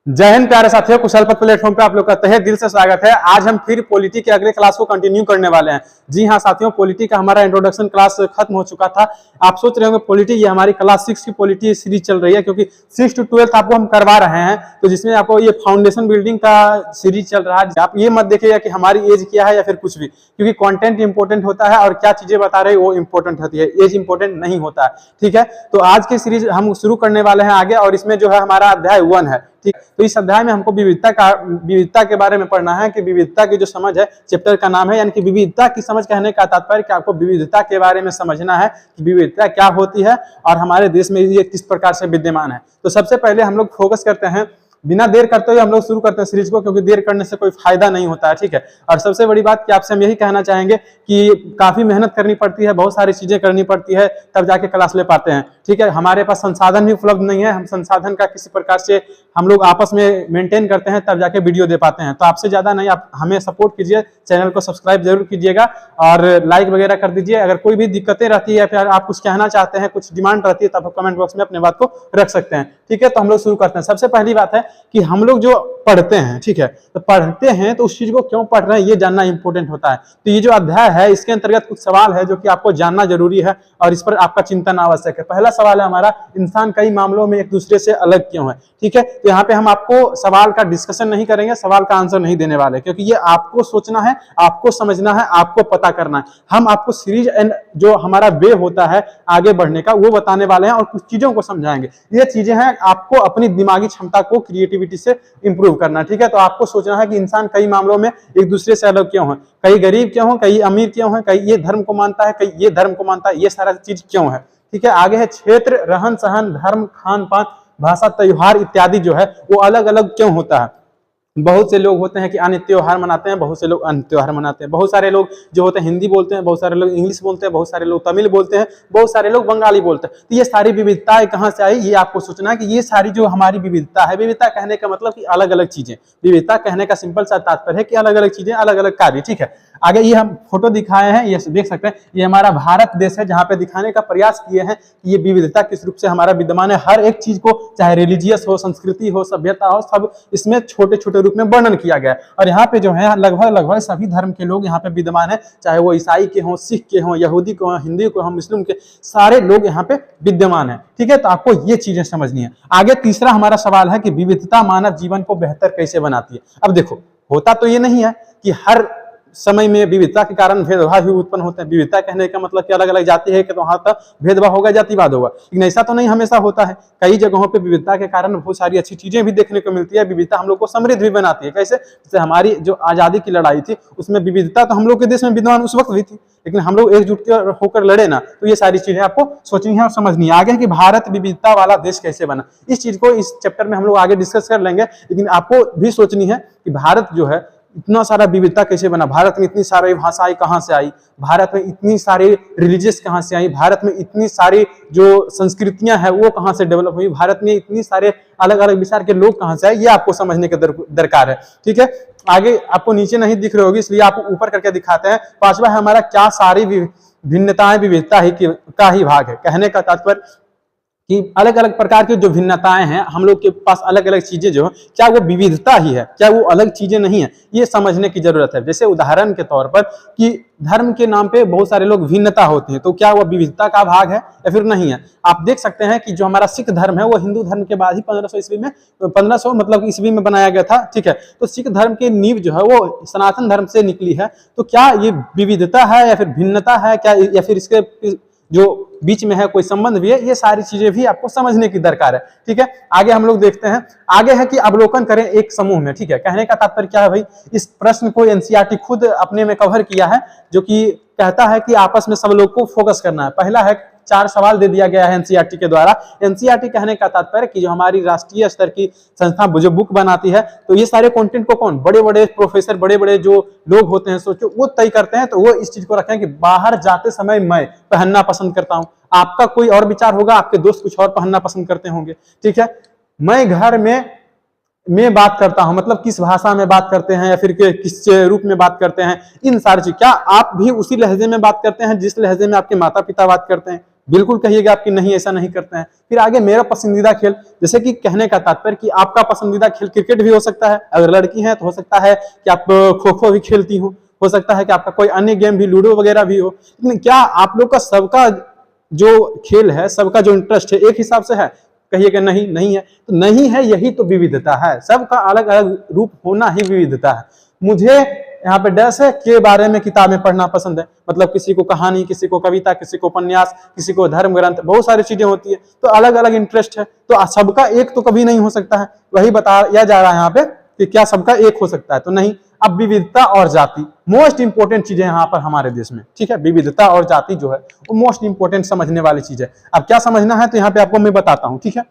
जय हिंद प्यारे साथियों, कुशल पथ प्लेटफॉर्म पे आप लोग का तहे दिल से स्वागत है। आज हम फिर पॉलिटी के अगले क्लास को कंटिन्यू करने वाले हैं। जी हाँ साथियों, पॉलिटी का हमारा इंट्रोडक्शन क्लास खत्म हो चुका था। आप सोच रहे होंगे पॉलिटी, ये हमारी क्लास 6 की पॉलिटी सीरीज चल रही है, क्योंकि 6 to 12 आपको हम करवा रहे हैं, तो जिसमें आपको ये फाउंडेशन बिल्डिंग का सीरीज चल रहा है। आप ये मत देखिएगा कि हमारी एज क्या है या फिर कुछ भी, क्योंकि कंटेंट इंपॉर्टेंट होता है और क्या चीजें बता रहे हैं वो इंपॉर्टेंट होती है, एज इंपॉर्टेंट नहीं होता है। ठीक है, तो आज की सीरीज हम शुरू करने वाले हैं आगे, और इसमें जो है हमारा अध्याय 1 है। ठीक, तो इस अध्याय में हमको विविधता के बारे में पढ़ना है कि विविधता की जो समझ है, चैप्टर का नाम है, यानी कि विविधता की समझ कहने का तात्पर्य कि आपको विविधता के बारे में समझना है कि विविधता क्या होती है और हमारे देश में ये किस प्रकार से विद्यमान है। तो सबसे पहले हम लोग फोकस करते हैं, बिना देर करते हुए हम लोग शुरू करते हैं सीरीज को, क्योंकि देर करने से कोई फायदा नहीं होता है। ठीक है, और सबसे बड़ी बात कि आपसे हम यही कहना चाहेंगे कि काफी मेहनत करनी पड़ती है, बहुत सारी चीजें करनी पड़ती है, तब जाके क्लास ले पाते हैं। ठीक है, हमारे पास संसाधन भी उपलब्ध नहीं है, हम संसाधन का किसी प्रकार से हम लोग आपस में मेंटेन करते हैं, तब जाके वीडियो दे पाते हैं। तो आपसे ज्यादा नहीं, आप हमें सपोर्ट कीजिए, चैनल को सब्सक्राइब जरूर कीजिएगा और लाइक वगैरह कर दीजिए। अगर कोई भी दिक्कतें रहती है या फिर आप कुछ कहना चाहते हैं, कुछ डिमांड रहती है, तब आप कमेंट बॉक्स में अपने बात को रख सकते हैं। ठीक है, तो हम लोग शुरू करते हैं। सबसे पहली बात है कि हम लोग जो पढ़ते हैं, ठीक है, तो पढ़ते हैं तो उस चीज को क्यों पढ़ रहे हैं ये जानना इंपॉर्टेंट होता है। तो ये जो अध्याय है इसके अंतर्गत कुछ सवाल है जो कि आपको जानना जरूरी है और इस पर आपका चिंतन आवश्यक है। पहला सवाल है हमारा, इंसान कई मामलों में एक दूसरे से अलग क्यों है। ठीक है, तो यहाँ पे हम आपको सवाल का डिस्कशन नहीं करेंगे, सवाल का आंसर नहीं देने वाले, क्योंकि ये आपको सोचना है, आपको समझना है, आपको पता करना है। हम आपको सीरीज एंड जो हमारा वे होता है आगे बढ़ने का वो बताने वाले हैं और कुछ चीजों को समझाएंगे। ये चीजें हैं आपको अपनी दिमागी क्षमता को क्रिएटिविटी से इंप्रूव करना। ठीक है, तो आपको सोचना है कि इंसान कई मामलों में एक दूसरे से अलग क्यों है, कई गरीब क्यों हो, कई अमीर क्यों है, कई ये धर्म को मानता है, कई ये धर्म को मानता है, ये सारा चीज क्यों है। ठीक है, आगे है क्षेत्र, रहन सहन, धर्म, खान पान, भाषा, त्योहार इत्यादि जो है वो अलग अलग क्यों होता है। बहुत से लोग होते हैं कि अन्य त्योहार मनाते हैं, बहुत से लोग अन्य त्योहार मनाते हैं। बहुत सारे लोग जो होते हैं हिंदी बोलते हैं, बहुत सारे लोग इंग्लिश बोलते हैं, बहुत सारे लोग तमिल बोलते हैं, बहुत सारे लोग बंगाली बोलते हैं। तो ये सारी विविधताएं कहाँ से आई, ये आपको सोचना है कि ये सारी जो हमारी विविधता है, विविधता कहने का मतलब कि अलग अलग चीजें, विविधता कहने का सिंपल सा तात्पर्य है कि अलग अलग चीजें, अलग अलग कार्य। ठीक है, आगे ये हम फोटो दिखाए हैं, ये देख सकते हैं, ये हमारा भारत देश है, जहाँ पे दिखाने का प्रयास किए हैं कि ये विविधता किस रूप से हमारा विद्यमान है। हर एक चीज को, चाहे रिलीजियस हो, संस्कृति हो, सभ्यता हो, सब इसमें छोटे छोटे रूप में वर्णन किया गया है। और यहाँ पे जो है लगभग सभी धर्म के लोग यहाँ पे विद्यमान है, चाहे वो ईसाई के हों, सिख के हों, यहूदी के हों, हिंदू के हों, मुस्लिम के, सारे लोग यहाँ पे विद्यमान है। ठीक है, तो आपको ये चीजें समझनी है। आगे तीसरा हमारा सवाल है कि विविधता मानव जीवन को बेहतर कैसे बनाती है। अब देखो, होता तो ये नहीं है कि हर समय में विविधता के कारण भेदभाव भी उत्पन्न होते हैं। विविधता कहने का मतलब कि अलग अलग जाति है कि तो वहां तक भेदभाव होगा, जातिवाद होगा, लेकिन ऐसा तो नहीं हमेशा होता है। कई जगहों पे विविधता के कारण बहुत सारी अच्छी चीजें भी देखने को मिलती है। विविधता हम लोग को समृद्ध भी बनाती है। कैसे? जैसे हमारी जो आजादी की लड़ाई थी उसमें विविधता तो हम लोग के देश में विद्यमान उस वक्त भी थी, लेकिन हम लोग एकजुट होकर लड़े ना। तो ये सारी चीजें आपको सोचनी है और समझनी है। आगे कि भारत विविधता वाला देश कैसे बना, इस चीज को इस चैप्टर में हम लोग आगे डिस्कस कर लेंगे, लेकिन आपको भी सोचनी है कि भारत जो है इतना सारा विविधता कैसे बना, भारत में इतनी सारी भाषाएं कहाँ से आई, भारत में इतनी सारी रिलीजियस कहाँ से आई, भारत में इतनी सारी जो संस्कृतियां हैं वो कहाँ से डेवलप हुई, भारत में इतनी सारे अलग अलग विचार के लोग कहाँ से आए, ये आपको समझने के दरकार है। ठीक है, आगे आपको नीचे नहीं दिख रही होगी इसलिए आप ऊपर करके दिखाते हैं। पांचवा है हमारा, क्या सारी भिन्नताएं विविधता ही का ही भाग है। कहने का तात्पर्य कि अलग अलग प्रकार की जो भिन्नताएं हैं हम लोग के पास, अलग अलग चीजें जो है, क्या वो विविधता ही है, क्या वो अलग चीजें नहीं है, ये समझने की जरूरत है। जैसे उदाहरण के तौर पर कि धर्म के नाम पे बहुत सारे लोग भिन्नता होती है, तो क्या वो विविधता का भाग है या फिर नहीं है। आप देख सकते हैं कि जो हमारा सिख धर्म है वो हिंदू धर्म के बाद ही 1500 ईस्वी में, 1500 मतलब ईस्वी में बनाया गया था। ठीक है, तो सिख धर्म की नींव जो है वो सनातन धर्म से निकली है। तो क्या ये विविधता है या फिर भिन्नता है क्या, या फिर इसके जो बीच में है कोई संबंध भी है, ये सारी चीजें भी आपको समझने की दरकार है। ठीक है, आगे हम लोग देखते हैं। आगे है कि अवलोकन करें एक समूह में। ठीक है, कहने का तात्पर्य क्या है भाई, इस प्रश्न को एनसीईआरटी खुद अपने में कवर किया है, जो कि कहता है कि आपस में सब लोग को फोकस करना है। पहला है, 4 सवाल दे दिया गया है एनसीईआरटी के द्वारा। एनसीईआरटी कहने का तात्पर्य कि जो हमारी राष्ट्रीय स्तर की संस्था जो बुक बनाती है, तो ये सारे कंटेंट को कौन, बड़े बड़े प्रोफेसर, बड़े बड़े जो लोग होते हैं, सोचो वो तय करते हैं। तो वो इस चीज को रखें कि बाहर जाते समय मैं पहनना पसंद करता हूं, आपका कोई और विचार होगा, आपके दोस्त कुछ और पहनना पसंद करते होंगे। ठीक है, मैं घर में बात करता हूं, मतलब किस भाषा में बात करते हैं या फिर किस रूप में बात करते हैं, इन सारी चीज, क्या आप भी उसी लहजे में बात करते हैं जिस लहजे में आपके माता पिता बात करते हैं, बिल्कुल कहिएगा आपकी नहीं, ऐसा नहीं करते हैं। फिर आगे मेरा पसंदीदा खेल, जैसे कि कहने का तात्पर्य कि आपका पसंदीदा खेल क्रिकेट भी हो सकता है, अगर लड़की है तो हो सकता है कि आप खो खो भी खेलती हो सकता है कि आपका कोई अन्य गेम भी, लूडो वगैरह भी हो। लेकिन क्या आप लोग का सबका जो खेल है, सबका जो इंटरेस्ट है एक हिसाब से है? कहिएगा नहीं, नहीं है। तो नहीं है, यही तो विविधता है। सबका अलग अलग रूप होना ही विविधता है। मुझे यहाँ पे डैश है के बारे में किताबें पढ़ना पसंद है, मतलब किसी को कहानी, किसी को कविता, किसी को उपन्यास, किसी को धर्म ग्रंथ, बहुत सारी चीजें होती है, तो अलग अलग इंटरेस्ट है। तो सबका एक तो कभी नहीं हो सकता है, वही बताया जा रहा है यहाँ पे कि क्या सबका एक हो सकता है, तो नहीं। अब विविधता और जाति मोस्ट इंपोर्टेंट चीजें यहाँ पर हमारे देश में, ठीक है। विविधता और जाति जो है वो मोस्ट इंपोर्टेंट समझने वाली चीज है। अब क्या समझना है तो यहाँ पे आपको मैं बताता हूँ, ठीक है।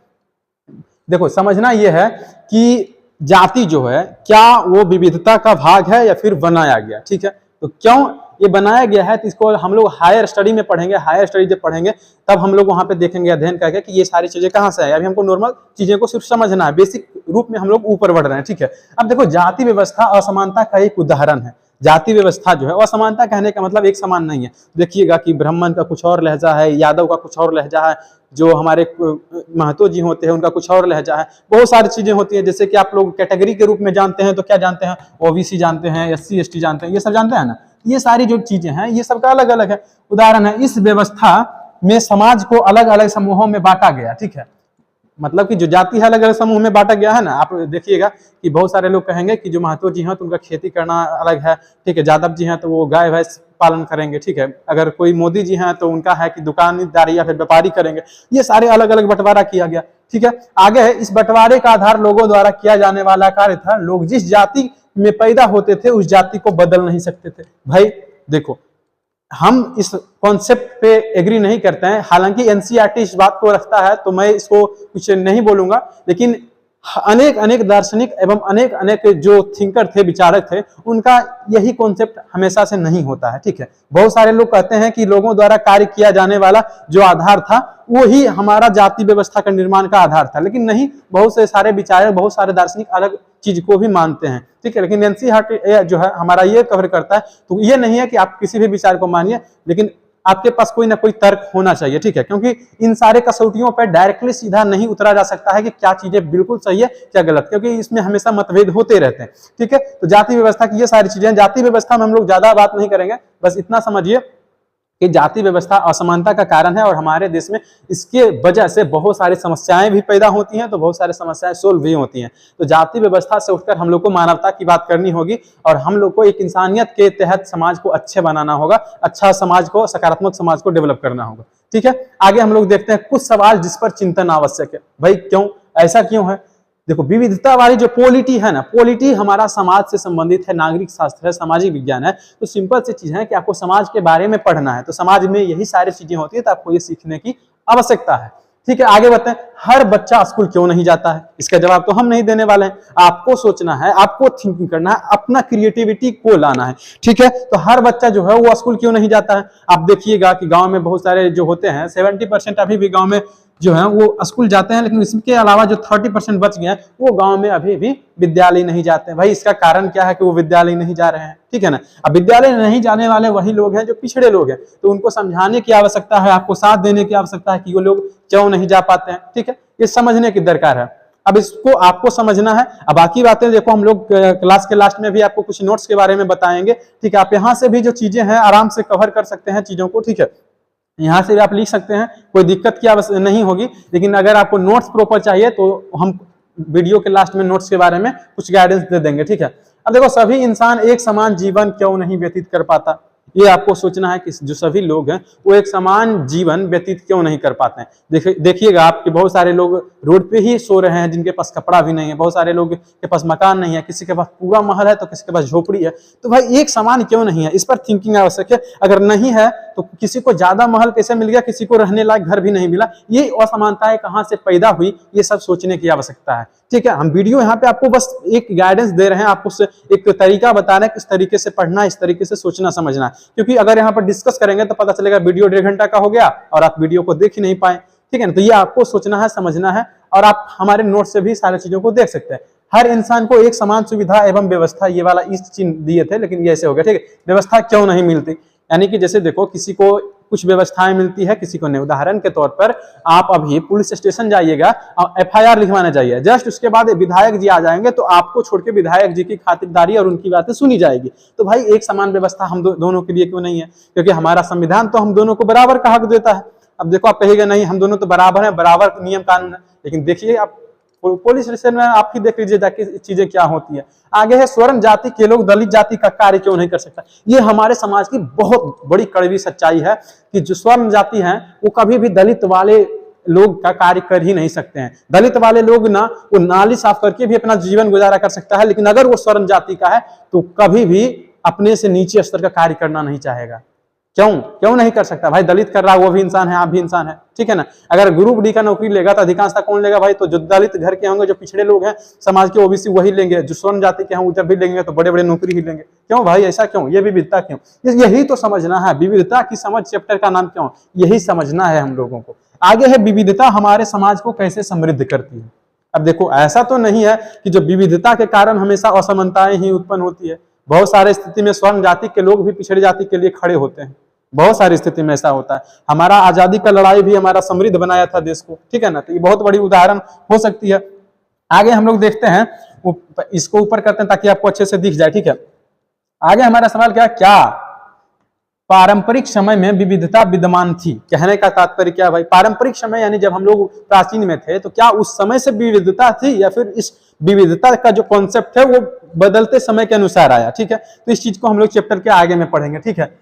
देखो, समझना यह है कि जाति जो है क्या वो विविधता का भाग है या फिर बनाया गया, ठीक है। तो क्यों ये बनाया गया है, तो इसको हम लोग हायर स्टडी में पढ़ेंगे। हायर स्टडी जब पढ़ेंगे तब हम लोग वहां पे देखेंगे, अध्ययन करके कि ये सारी चीजें कहाँ से है। अभी हमको नॉर्मल चीजें को सिर्फ समझना है, बेसिक रूप में हम लोग ऊपर बढ़ रहे हैं, ठीक है। अब देखो, जाति व्यवस्था असमानता का एक उदाहरण है। जाति व्यवस्था जो है असमानता कहने का मतलब एक समान नहीं है। देखिएगा कि ब्राह्मण का कुछ और लहजा है, यादव का कुछ और लहजा है, जो हमारे महतो जी होते हैं उनका कुछ और लहजा है, बहुत सारी चीजें होती है। जैसे कि आप लोग कैटेगरी के रूप में जानते हैं तो क्या जानते हैं, ओबीसी जानते हैं, एससी एसटी जानते हैं, ये सब जानते हैं ना। ये सारी जो चीजें हैं ये सबका अलग अलग है। उदाहरण है, इस व्यवस्था में समाज को अलग अलग समूहों में बांटा गया, ठीक है। मतलब कि जो जाति है अलग अलग समूह में बांटा गया है ना। आप देखिएगा कि बहुत सारे लोग कहेंगे कि जो महतो जी हैं तो उनका खेती करना अलग है, ठीक है। यादव जी हैं तो वो गाय भैंस पालन करेंगे, ठीक है। अगर कोई मोदी जी हैं तो उनका है कि दुकानदारी या फिर व्यापारी करेंगे। ये सारे अलग अलग बंटवारा किया गया, ठीक है। आगे है, इस बंटवारे का आधार लोगों द्वारा किया जाने वाला कार्य था। लोग जिस जाति में पैदा होते थे उस जाति को बदल नहीं सकते थे। भाई देखो, हम इस कॉन्सेप्ट पे एग्री नहीं करते हैं। हालांकि एनसीईआरटी इस बात को रखता है तो मैं इसको कुछ नहीं बोलूंगा, लेकिन अनेक अनेक दार्शनिक एवं अनेक अनेक जो थिंकर थे, विचारक थे, उनका यही कॉन्सेप्ट हमेशा से नहीं होता है, ठीक है। बहुत सारे लोग कहते हैं कि लोगों द्वारा कार्य किया जाने वाला जो आधार था वो ही हमारा जाति व्यवस्था का निर्माण का आधार था, लेकिन नहीं। बहुत से सारे विचारक, बहुत सारे दार्शनिक अलग चीज को भी मानते हैं, ठीक है। लेकिन एनसीईआरटी जो है हमारा ये कवर करता है। तो ये नहीं है कि आप किसी भी विचार को मानिए, लेकिन आपके पास कोई ना कोई तर्क होना चाहिए, ठीक है। क्योंकि इन सारे कसौटियों पर डायरेक्टली सीधा नहीं उतरा जा सकता है कि क्या चीजें बिल्कुल सही है क्या गलत, क्योंकि इसमें हमेशा मतभेद होते रहते हैं, ठीक है। तो जाति व्यवस्था की ये सारी चीजें, जाति व्यवस्था में हम लोग ज्यादा बात नहीं करेंगे, बस इतना समझिए कि जाति व्यवस्था असमानता का कारण है और हमारे देश में इसके वजह से बहुत सारी समस्याएं भी पैदा होती हैं, तो बहुत सारी समस्याएं सोल्व भी होती हैं। तो जाति व्यवस्था से उठकर हम लोग को मानवता की बात करनी होगी और हम लोग को एक इंसानियत के तहत समाज को अच्छे बनाना होगा, अच्छा समाज को, सकारात्मक समाज को डेवलप करना होगा, ठीक है। आगे हम लोग देखते हैं कुछ सवाल जिस पर चिंतन आवश्यक है। भाई क्यों, ऐसा क्यों है? देखो, विविधता वाली जो पॉलिटी है ना, पॉलिटी हमारा समाज से संबंधित है, नागरिक शास्त्र है, सामाजिक विज्ञान है। तो सिंपल सी चीज है कि आपको समाज के बारे में पढ़ना है, तो समाज में यही सारी चीजें होती है, तो आपको ये सीखने की आवश्यकता है, ठीक है। आगे बढ़ते हैं, हर बच्चा स्कूल क्यों नहीं जाता है? इसका जवाब तो हम नहीं देने वाले हैं, आपको सोचना है, आपको थिंकिंग करना है, अपना क्रिएटिविटी को लाना है, ठीक है। तो हर बच्चा जो है वो स्कूल क्यों नहीं जाता है? आप देखिएगा कि गांव में बहुत सारे जो होते हैं, 70% अभी भी गांव में जो है वो स्कूल जाते हैं, लेकिन इसके अलावा जो 30% बच गए हैं वो गांव में अभी भी विद्यालय नहीं जाते हैं। भाई इसका कारण क्या है कि वो विद्यालय नहीं जा रहे हैं, ठीक है ना। अब विद्यालय नहीं जाने वाले वही लोग हैं जो पिछड़े लोग हैं, तो उनको समझाने की आवश्यकता है, आपको साथ देने की आवश्यकता है कि वो लोग क्यों नहीं जा पाते हैं, ठीक है। ये समझने की दरकार है, अब इसको आपको समझना है। अब बाकी बातें देखो, हम लोग क्लास के लास्ट में भी आपको कुछ नोट्स के बारे में बताएंगे, ठीक है। आप यहाँ से भी जो चीजें हैं आराम से कवर कर सकते हैं चीजों को, ठीक है। यहाँ से भी आप लिख सकते हैं, कोई दिक्कत की आवश्यकता नहीं होगी। लेकिन अगर आपको नोट्स प्रॉपर चाहिए तो हम वीडियो के लास्ट में नोट्स के बारे में कुछ गाइडेंस दे देंगे, ठीक है। अब देखो, सभी इंसान एक समान जीवन क्यों नहीं व्यतीत कर पाता? ये आपको सोचना है कि जो सभी लोग हैं वो एक समान जीवन व्यतीत क्यों नहीं कर पाते हैं। देखिएगा आपके बहुत सारे लोग रोड पे ही सो रहे हैं जिनके पास कपड़ा भी नहीं है, बहुत सारे लोग के पास मकान नहीं है, किसी के पास पूरा महल है तो किसी के पास झोपड़ी है। तो भाई एक समान क्यों नहीं है, इस पर थिंकिंग आवश्यक है। अगर नहीं है तो किसी को ज्यादा महल कैसे मिल गया, किसी को रहने लायक घर भी नहीं मिला, ये असमानताएं कहाँ से पैदा हुई, ये सब सोचने की आवश्यकता है, ठीक है। हम वीडियो यहाँ पे आपको बस एक गाइडेंस दे रहे हैं, आपको एक तरीका बता रहे हैं किस तरीके से पढ़ना, इस तरीके से सोचना समझना है। क्योंकि अगर यहाँ पर डिस्कस करेंगे तो पता चलेगा वीडियो 1.5 घंटा का हो गया और आप वीडियो को देख ही नहीं पाए, ठीक है ना। तो ये आपको सोचना है, समझना है, और आप हमारे नोट से भी सारी चीजों को देख सकते हैं। हर इंसान को एक समान सुविधा एवं व्यवस्था, ये वाला इस चिन्ह दिए थे लेकिन ये ऐसे हो गया, ठीक है। व्यवस्था क्यों नहीं मिलती, यानी कि जैसे देखो, किसी को कुछ व्यवस्थाएं मिलती है, किसी को नहीं। उदाहरण के तौर पर आप अभी पुलिस स्टेशन जाइएगा और FIR लिखवाने जाइए, जस्ट उसके बाद विधायक जी आ जाएंगे तो आपको छोड़ के विधायक जी की खातिरदारी और उनकी बातें सुनी जाएगी। तो भाई एक समान व्यवस्था हम दोनों के लिए क्यों नहीं है? क्योंकि हमारा संविधान तो हम दोनों को बराबर का हक देता है। अब देखो, आप कहिएगा नहीं हम दोनों तो बराबर हैं, बराबर नियम कानून है, लेकिन देखिए आप पुलिस स्टेशन में आप ही देख लीजिए जाके चीजें क्या होती है। आगे है स्वर्ण जाति के लोग दलित जाति का कार्य क्यों नहीं कर सकता। ये हमारे समाज की बहुत बड़ी कड़वी सच्चाई है कि जो स्वर्ण जाति है वो कभी भी दलित वाले लोग का कार्य कर ही नहीं सकते हैं। दलित वाले लोग ना वो नाली साफ करके भी अपना जीवन गुजारा कर सकता है, लेकिन अगर वो स्वर्ण जाति का है तो कभी भी अपने से नीचे स्तर का कार्य करना नहीं चाहेगा। क्यों नहीं कर सकता? भाई दलित कर रहा है वो भी इंसान है, आप भी इंसान है, ठीक है ना। अगर ग्रुप डी का नौकरी लेगा तो अधिकांशतः कौन लेगा भाई? तो जो दलित घर के होंगे, जो पिछड़े लोग हैं समाज के, OBC वही लेंगे। जो स्वर्ण जाति के हैं जब भी लेंगे तो बड़े बड़े नौकरी ही लेंगे। क्यों भाई, ऐसा क्यों? ये विविधता क्यों? यही तो समझना है। विविधता की समझ चैप्टर का नाम क्यों? यही समझना है हम लोगों को। आगे है विविधता हमारे समाज को कैसे समृद्ध करती है। अब देखो, ऐसा तो नहीं है कि जो विविधता के कारण हमेशा असमानताएं ही उत्पन्न होती है। बहुत सारे स्थिति में स्वर्ण जाति के लोग भी पिछड़ी जाति के लिए खड़े होते हैं। बहुत सारी स्थिति में ऐसा होता है। हमारा आजादी का लड़ाई भी हमारा समृद्ध बनाया था देश को, ठीक है ना। तो ये बहुत बड़ी उदाहरण हो सकती है। आगे हम लोग देखते हैं, इसको ऊपर करते हैं ताकि आपको अच्छे से दिख जाए, ठीक है। आगे हमारा सवाल क्या पारंपरिक समय में विविधता विद्यमान थी? कहने का तात्पर्य क्या भाई? पारंपरिक समय यानी जब हम लोग प्राचीन में थे तो क्या उस समय से विविधता थी, या फिर इस विविधता का जो कॉन्सेप्ट है वो बदलते समय के अनुसार आया, ठीक है। तो इस चीज को हम लोग चैप्टर के आगे में पढ़ेंगे, ठीक है।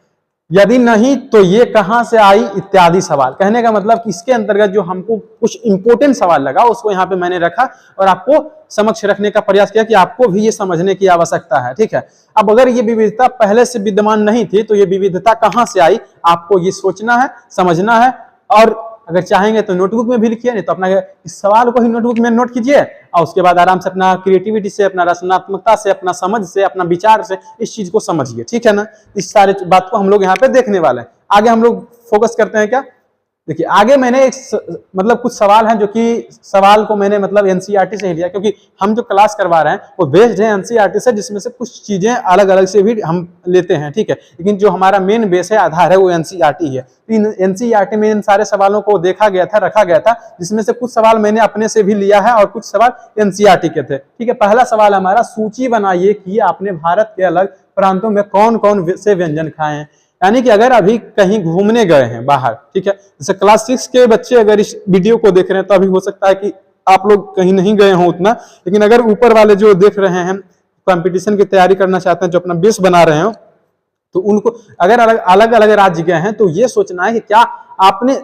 यदि नहीं तो ये कहां से आई इत्यादि सवाल। कहने का मतलब कि इसके अंतर्गत जो हमको कुछ इंपोर्टेंट सवाल लगा उसको यहाँ पे मैंने रखा और आपको समक्ष रखने का प्रयास किया कि आपको भी ये समझने की आवश्यकता है, ठीक है। अब अगर ये विविधता पहले से विद्यमान नहीं थी तो ये विविधता कहां से आई, आपको ये सोचना है, समझना है। और अगर चाहेंगे तो नोटबुक में भी लिखिए, नहीं तो अपना इस सवाल को ही नोटबुक में नोट कीजिए और उसके बाद आराम से अपना क्रिएटिविटी से, अपना रचनात्मकता से, अपना समझ से, अपना विचार से इस चीज को समझिए, ठीक है ना। इस सारे बात को हम लोग यहाँ पे देखने वाले हैं। आगे हम लोग फोकस करते हैं क्या, देखिए आगे मैंने मतलब कुछ सवाल हैं जो कि सवाल को मैंने मतलब एनसीईआरटी से ही लिया, क्योंकि हम जो क्लास करवा रहे हैं वो बेस्ड है एनसीईआरटी से, जिसमें से कुछ चीजें अलग अलग से भी हम लेते हैं, ठीक है। लेकिन जो हमारा मेन बेस है, आधार है, वो एनसीईआरटी है। एनसीईआरटी में इन सारे सवालों को देखा गया था, रखा गया था, जिसमें से कुछ सवाल मैंने अपने से भी लिया है और कुछ सवाल एनसीईआरटी के थे, ठीक है। पहला सवाल हमारा, सूची बनाइए कि आपने भारत के अलग प्रांतों में कौन कौन से व्यंजन खाए हैं। यानी कि अगर अभी कहीं घूमने गए हैं बाहर, ठीक है, जैसे क्लास 6 के बच्चे अगर इस वीडियो को देख रहे हैं तो अभी हो सकता है कि आप लोग कहीं नहीं गए हो उतना, लेकिन अगर ऊपर वाले जो देख रहे हैं कंपटीशन की तैयारी करना चाहते हैं, जो अपना बेस बना रहे हो, तो उनको अगर अलग अलग राज्य गए हैं तो ये सोचना है कि क्या आपने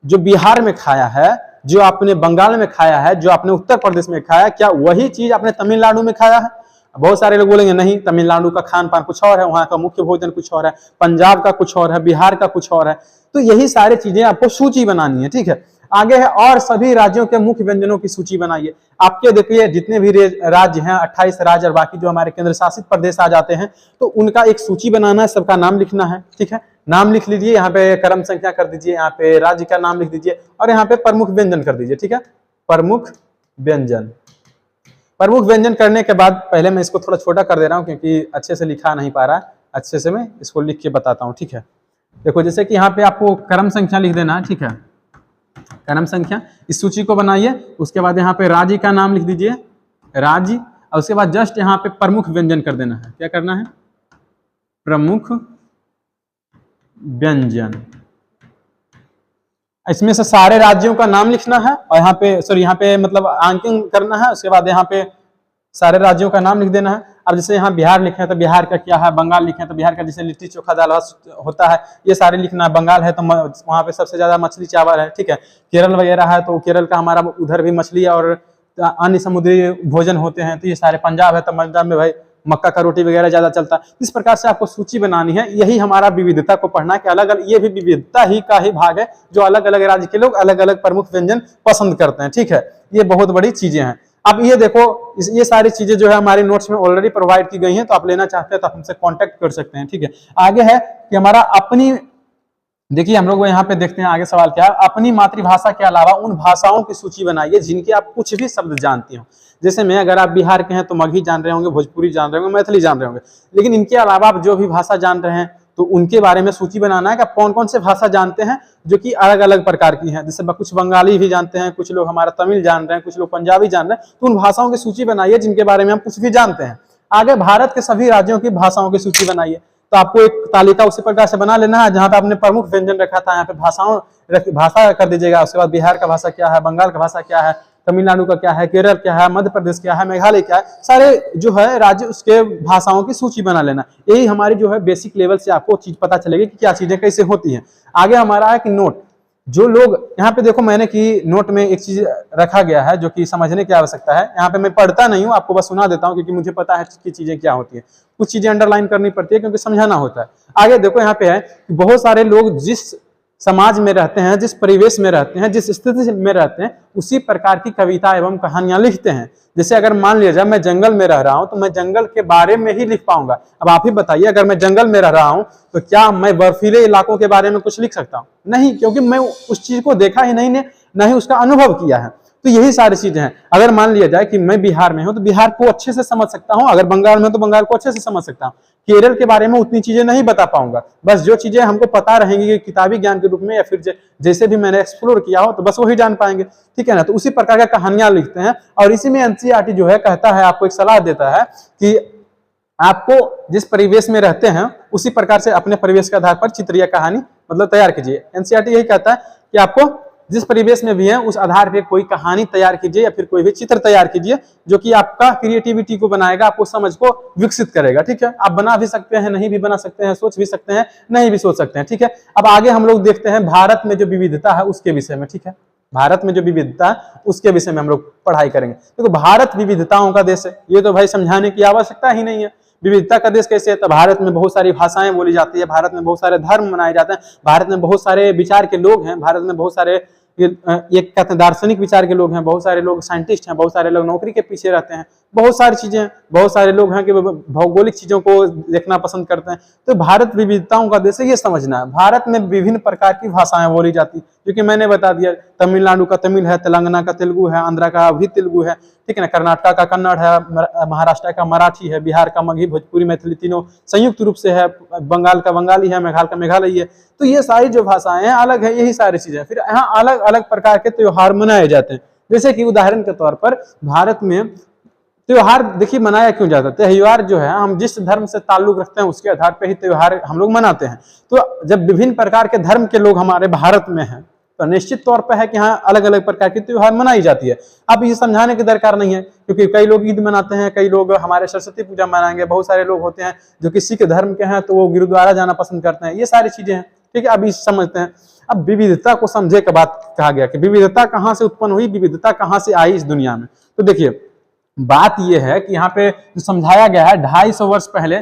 जो बिहार में खाया है, जो आपने बंगाल में खाया है, जो आपने उत्तर प्रदेश में खाया, क्या वही चीज आपने तमिलनाडु में खाया है। बहुत सारे लोग बोलेंगे नहीं, तमिलनाडु का खान पान कुछ और है, वहां का मुख्य भोजन कुछ और है, पंजाब का कुछ और है, बिहार का कुछ और है। तो यही सारी चीजें आपको सूची बनानी है, ठीक है। आगे है, और सभी राज्यों के मुख्य व्यंजनों की सूची बनाइए। आपके देखिए जितने भी राज्य हैं, 28 राज्य और बाकी जो हमारे केंद्र शासित प्रदेश आ जाते हैं, तो उनका एक सूची बनाना है, सबका नाम लिखना है, ठीक है। नाम लिख लीजिए, यहाँ पे क्रम संख्या कर दीजिए, यहाँ पे राज्य का नाम लिख दीजिए और यहाँ पे प्रमुख व्यंजन कर दीजिए, ठीक है। प्रमुख व्यंजन करने के बाद, पहले मैं इसको थोड़ा छोटा कर दे रहा हूँ क्योंकि अच्छे से लिखा नहीं पा रहा, अच्छे से मैं इसको लिख के बताता हूँ, ठीक है। देखो जैसे कि यहाँ पे आपको क्रम संख्या लिख देना है, ठीक है। क्रम संख्या, इस सूची को बनाइए। उसके बाद यहाँ पे राज्य का नाम लिख दीजिए, राज्य, और उसके बाद जस्ट यहाँ पे प्रमुख व्यंजन कर देना है। क्या करना है? प्रमुख व्यंजन। इसमें से सारे राज्यों का नाम लिखना है और यहाँ पे मतलब अंकन करना है। उसके बाद यहाँ पे सारे राज्यों का नाम लिख देना है। अब जैसे यहाँ बिहार लिखे हैं तो बिहार का क्या है, बंगाल लिखे हैं तो बिहार का जैसे लिट्टी चोखा दाल भात होता है, ये सारे लिखना है। बंगाल है तो वहाँ पे सबसे ज्यादा मछली चावल है, ठीक है। केरल वगैरह है तो केरल का हमारा उधर भी मछली और अन्य समुद्री भोजन होते हैं, तो ये सारे। पंजाब है तो पंजाब में भाई मक्का का रोटी वगैरह ज्यादा चलता है। इस प्रकार से आपको सूची बनानी है। यही हमारा विविधता को पढ़ना है कि अलग अलग, ये भी विविधता ही का ही भाग है, जो अलग अलग राज्य के लोग अलग अलग प्रमुख व्यंजन पसंद करते हैं, ठीक है। ये बहुत बड़ी चीजें हैं। अब ये देखो, ये सारी चीजें जो है हमारे नोट्स में ऑलरेडी प्रोवाइड की गई हैं, तो आप लेना चाहते हैं तो आप हमसे कांटेक्ट कर सकते हैं, ठीक है। आगे है कि हमारा अपनी, देखिए हम लोग यहाँ पे देखते हैं आगे सवाल क्या है। अपनी मातृभाषा के अलावा उन भाषाओं की सूची बनाइए जिनके आप कुछ भी शब्द जानते हो। जैसे मैं, अगर आप बिहार के हैं तो मगही जान रहे होंगे, भोजपुरी जान रहे होंगे, मैथिली जान रहे होंगे, लेकिन इनके अलावा आप जो भी भाषा जान रहे हैं तो उनके बारे में सूची बनाना है कि आप कौन कौन से भाषा जानते हैं जो कि अलग अलग प्रकार की हैं। जैसे कुछ बंगाली भी जानते हैं, कुछ लोग हमारा तमिल जान रहे हैं, कुछ लोग पंजाबी जान रहे हैं, तो उन भाषाओं की सूची बनाइए जिनके बारे में हम कुछ भी जानते हैं। आगे भारत के सभी राज्यों की भाषाओं की सूची बनाइए। तो आपको एक तालिका उसी प्रकार से बना लेना है, जहां पे आपने प्रमुख व्यंजन रखा था यहाँ पे भाषा कर दीजिएगा। उसके बाद बिहार का भाषा क्या है, बंगाल का भाषा क्या है, तमिलनाडु का क्या है, केरल क्या है, मध्य प्रदेश क्या है, मेघालय क्या है, सारे जो है राज्य उसके भाषाओं की सूची बना लेना। यही हमारी जो है बेसिक लेवल से आपको चीज पता चलेगी कि क्या चीजें कैसे होती हैं। आगे हमारा है कि नोट। जो लोग यहाँ पे देखो मैंने कि नोट में एक चीज रखा गया है जो कि समझने की आवश्यकता है। यहाँ पे मैं पढ़ता नहीं हूँ, आपको बस सुना देता हूँ क्योंकि मुझे पता है कि चीजें क्या होती है। कुछ चीजें अंडरलाइन करनी पड़ती है क्योंकि समझाना होता है। आगे देखो यहाँ पे है कि बहुत सारे लोग जिस समाज में रहते हैं, जिस परिवेश में रहते हैं, जिस स्थिति में रहते हैं, उसी प्रकार की कविता एवं कहानियां लिखते हैं। जैसे अगर मान लिया जाए मैं जंगल में रह रहा हूं तो मैं जंगल के बारे में ही लिख पाऊंगा। अब आप ही बताइए, अगर मैं जंगल में रह रहा हूं तो क्या मैं बर्फीले इलाकों के बारे में कुछ लिख सकता हूं? नहीं, क्योंकि मैं उस चीज को देखा ही नहीं, न ही उसका अनुभव किया है। तो यही सारी चीजें हैं। अगर मान लिया जाए कि मैं बिहार में हूं तो बिहार को अच्छे से समझ सकता हूं, अगर बंगाल में तो बंगाल को अच्छे से समझ सकता हूं। केरल के बारे में उतनी चीजें नहीं बता पाऊंगा, बस जो चीजें हमको पता रहेंगी किताबी ज्ञान के रूप में या फिर जैसे भी मैंने एक्सप्लोर किया हो तो बस वही जान पाएंगे, ठीक है ना। तो उसी प्रकार की कहानियां लिखते हैं और इसी में एनसीईआरटी जो है कहता है, आपको एक सलाह देता है कि आपको जिस परिवेश में रहते हैं उसी प्रकार से अपने परिवेश के आधार पर चित्र या कहानी मतलब तैयार कीजिए। एनसीईआरटी यही कहता है कि आपको जिस परिवेश में भी है उस आधार पे कोई कहानी तैयार कीजिए या फिर कोई भी चित्र तैयार कीजिए जो कि आपका क्रिएटिविटी को बनाएगा, आपको समझ को विकसित करेगा, ठीक है। आप बना भी सकते हैं, नहीं भी बना सकते हैं, सोच भी सकते हैं, नहीं भी सोच सकते हैं, ठीक है। अब आगे हम लोग देखते हैं भारत में जो विविधता है उसके विषय में, ठीक है। भारत में जो विविधता है उसके विषय में हम लोग पढ़ाई करेंगे। देखो भारत विविधताओं का देश है, ये तो भाई समझाने की आवश्यकता ही नहीं है। विविधता का देश कैसे है? तो भारत में बहुत सारी भाषाएं बोली जाती है, भारत में बहुत सारे धर्म मनाए जाते हैं, भारत में बहुत सारे विचार के लोग हैं, भारत में बहुत सारे एक कहते हैं दार्शनिक विचार के लोग हैं, बहुत सारे लोग साइंटिस्ट हैं, बहुत सारे लोग नौकरी के पीछे रहते हैं, बहुत सारी चीजें हैं, बहुत सारे लोग हैं कि भौगोलिक चीजों को देखना पसंद करते हैं। तो भारत विविधताओं का देश है, ये समझना है। भारत में विभिन्न प्रकार की भाषाएं बोली जाती, जो कि मैंने बता दिया। तमिलनाडु का तमिल है, तेलंगाना का तेलुगु है, आंध्रा का भी तेलुगु है, ठीक है ना। कर्नाटक का कन्नड़ है, महाराष्ट्र का मराठी है, बिहार का मगही, भोजपुरी, मैथिली तीनों संयुक्त रूप से है, बंगाल का बंगाली है, मेघालय का मेघालय है। तो ये सारी जो भाषाएं हैं अलग है, यही सारी चीजें। फिर यहाँ अलग अलग प्रकार के त्योहार मनाए जाते हैं। जैसे कि उदाहरण के तौर पर भारत में त्योहार देखिए मनाया क्यों जाता है। त्योहार जो है हम जिस धर्म से ताल्लुक रखते हैं उसके आधार पर ही त्योहार हम लोग मनाते हैं। तो जब विभिन्न प्रकार के धर्म के लोग हमारे भारत में हैं तो निश्चित तौर पर है कि यहाँ अलग अलग प्रकार की त्योहार मनाई जाती है। अब ये समझाने की दरकार नहीं है क्योंकि कई लोग ईद मनाते हैं, कई लोग हमारे सरस्वती पूजा मनाएंगे, बहुत सारे लोग होते हैं जो कि सिख धर्म के हैं तो वो गुरुद्वारा जाना पसंद करते हैं। ये सारी चीजें हैं, ठीक है। अब इस समझते हैं। अब विविधता को समझे के बाद कहा गया कि विविधता कहाँ से उत्पन्न हुई, विविधता कहाँ से आई इस दुनिया में। तो देखिए बात यह है कि यहाँ पे जो समझाया गया है 250 वर्ष पहले,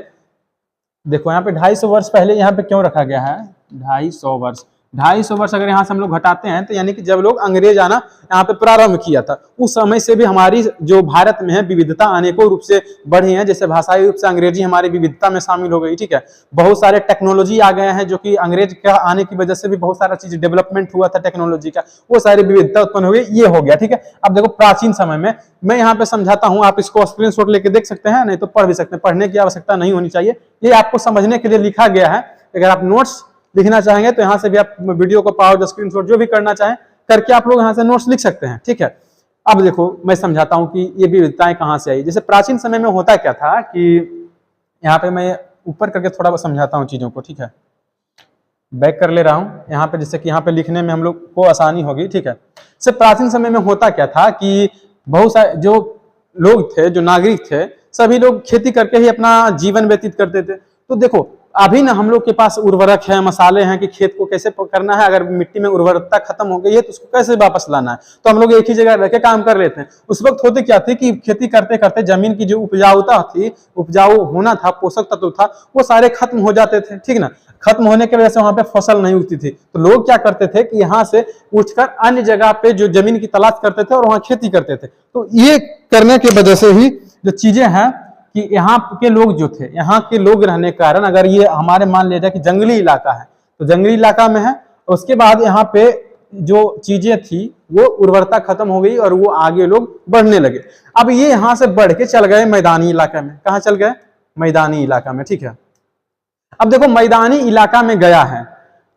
देखो यहाँ पे 250 वर्ष पहले यहाँ पे क्यों रखा गया है 250 वर्ष अगर यहाँ से हम लोग घटाते हैं तो यानी कि जब लोग अंग्रेज आना यहाँ पे प्रारंभ किया था उस समय से भी हमारी जो भारत में है विविधता अनेकों रूप से बढ़ी है। जैसे भाषाई रूप से अंग्रेजी हमारी विविधता में शामिल हो गई, ठीक है। बहुत सारे टेक्नोलॉजी आ गए हैं जो कि अंग्रेज का आने की वजह से भी बहुत सारा चीज डेवलपमेंट हुआ था टेक्नोलॉजी का, वो सारी विविधता उत्पन्न हो गई, ये हो गया, ठीक है। अब देखो प्राचीन समय में मैं यहाँ पे समझाता हूँ, आप इसको स्क्रीनशॉट लेके देख सकते हैं, नहीं तो पढ़ भी सकते हैं, पढ़ने की आवश्यकता नहीं होनी चाहिए, ये आपको समझने के लिए लिखा गया है। अगर आप नोट्स लिखना चाहेंगे तो यहाँ से भी आप वीडियो को पॉज स्क्रीनशॉट जो भी करना चाहें करके आप लोग यहाँ से नोट्स लिख सकते हैं, ठीक है। अब देखो मैं समझाता हूँ कि ये विविधताएं कहाँ से आई। जैसे प्राचीन समय में होता क्या था कि यहाँ पे मैं ऊपर करके थोड़ा बहुत समझाता हूँ चीजों को, ठीक है। बैक कर ले रहा हूँ यहाँ पे, जिससे कि यहाँ पे लिखने में हम लोग को आसानी होगी, ठीक है। जैसे प्राचीन समय में होता क्या था कि बहुत सारे जो लोग थे, जो नागरिक थे, सभी लोग खेती करके ही अपना जीवन व्यतीत करते थे। तो देखो अभी ना हम लोग के पास उर्वरक है, मसाले हैं कि खेत को कैसे करना है, अगर मिट्टी में उर्वरकता खत्म हो गई है तो उसको कैसे वापस लाना है, तो हम लोग एक ही जगह रह के काम कर लेते हैं। उस वक्त होते क्या थी कि खेती करते करते जमीन की जो उपजाऊता थी, उपजाऊ होना था, पोषक तत्व था, वो सारे खत्म हो जाते थे, ठीक ना। खत्म होने की वजह से वहां पे फसल नहीं उगती थी, तो लोग क्या करते थे कि यहाँ से उठकर अन्य जगह पे जो जमीन की तलाश करते थे और वहां खेती करते थे। तो ये करने की वजह से ही जो चीजें हैं कि यहाँ के लोग जो थे, यहाँ के लोग रहने के कारण, अगर ये हमारे मान लिया जाए कि जंगली इलाका है तो जंगली इलाका में है, उसके बाद यहाँ पे जो चीजें थी वो उर्वरता खत्म हो गई और वो आगे लोग बढ़ने लगे। अब ये यहाँ से बढ़ के चल गए मैदानी इलाका में। कहाँ चल गए? मैदानी इलाका में, ठीक है। अब देखो मैदानी इलाका में गया है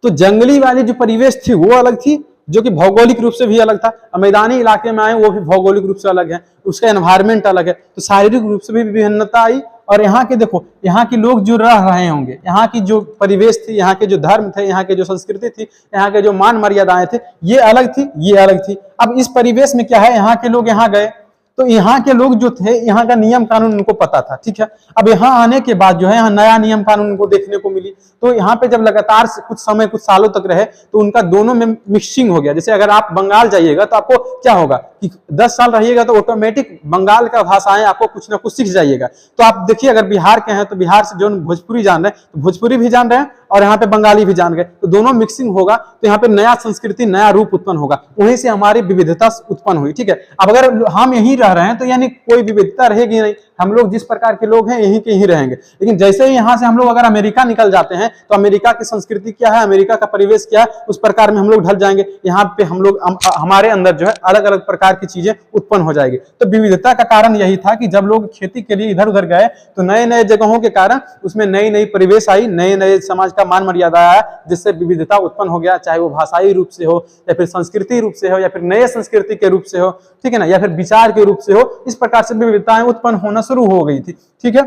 तो जंगली वाली जो परिवेश थी वो अलग थी, जो कि भौगोलिक रूप से भी अलग था। अब मैदानी इलाके में आए वो भी भौगोलिक रूप से अलग है, उसका एनवायरमेंट अलग है, तो शारीरिक रूप से भी विभिन्नता आई। और यहाँ के देखो, यहाँ के लोग जो रह रहे होंगे, यहाँ की जो परिवेश थी, यहाँ के जो धर्म थे, यहाँ के जो संस्कृति थी, यहाँ के जो मान मर्यादाएं थे, ये अलग थी, ये अलग थी। अब इस परिवेश में क्या है, यहाँ के लोग यहाँ गए तो यहाँ के लोग जो थे, यहाँ का नियम कानून उनको पता था, ठीक है। अब यहाँ आने के बाद जो है, यहाँ नया नियम कानून उनको देखने को मिली, तो यहाँ पे जब लगातार कुछ समय, कुछ सालों तक रहे तो उनका दोनों में मिक्सिंग हो गया। जैसे अगर आप बंगाल जाइएगा तो आपको क्या होगा कि 10 साल रहिएगा तो ऑटोमेटिक बंगाल का भाषाएं आपको कुछ ना कुछ सीख जाइएगा। तो आप देखिए, अगर बिहार के हैं तो बिहार से जो भोजपुरी जान रहे हैं तो भोजपुरी भी जान रहे हैं, और यहाँ पे बंगाली भी जान गए, तो दोनों मिक्सिंग होगा, तो यहाँ पे नया संस्कृति, नया रूप उत्पन्न होगा, वहीं से हमारी विविधता उत्पन्न हुई, ठीक है। अब अगर हम यहीं रह रहे हैं तो यानी कोई विविधता रहेगी नहीं, हम लोग जिस प्रकार के लोग हैं यहीं के ही रहेंगे। लेकिन जैसे ही यहाँ से हम लोग अगर अमेरिका निकल जाते हैं तो अमेरिका की संस्कृति क्या है, अमेरिका का परिवेश क्या है, उस प्रकार में हम लोग ढल जाएंगे। यहाँ पे हम लोग हमारे अंदर जो है अलग अलग प्रकार की चीजें उत्पन्न हो जाएगी। तो विविधता का कारण यही था कि जब लोग खेती के लिए इधर उधर गए तो नए नए जगहों के कारण उसमें नई नई परिवेश आई, नए नए समाज का मान मर्यादा आया, जिससे विविधता उत्पन्न हो गया, चाहे वो भाषाई रूप से हो, या फिर संस्कृति रूप से हो, या फिर नए संस्कृति के रूप से हो, ठीक है ना, या फिर विचार के रूप से हो। इस प्रकार से विविधताएं उत्पन्न होना शुरू हो गई थी, ठीक है।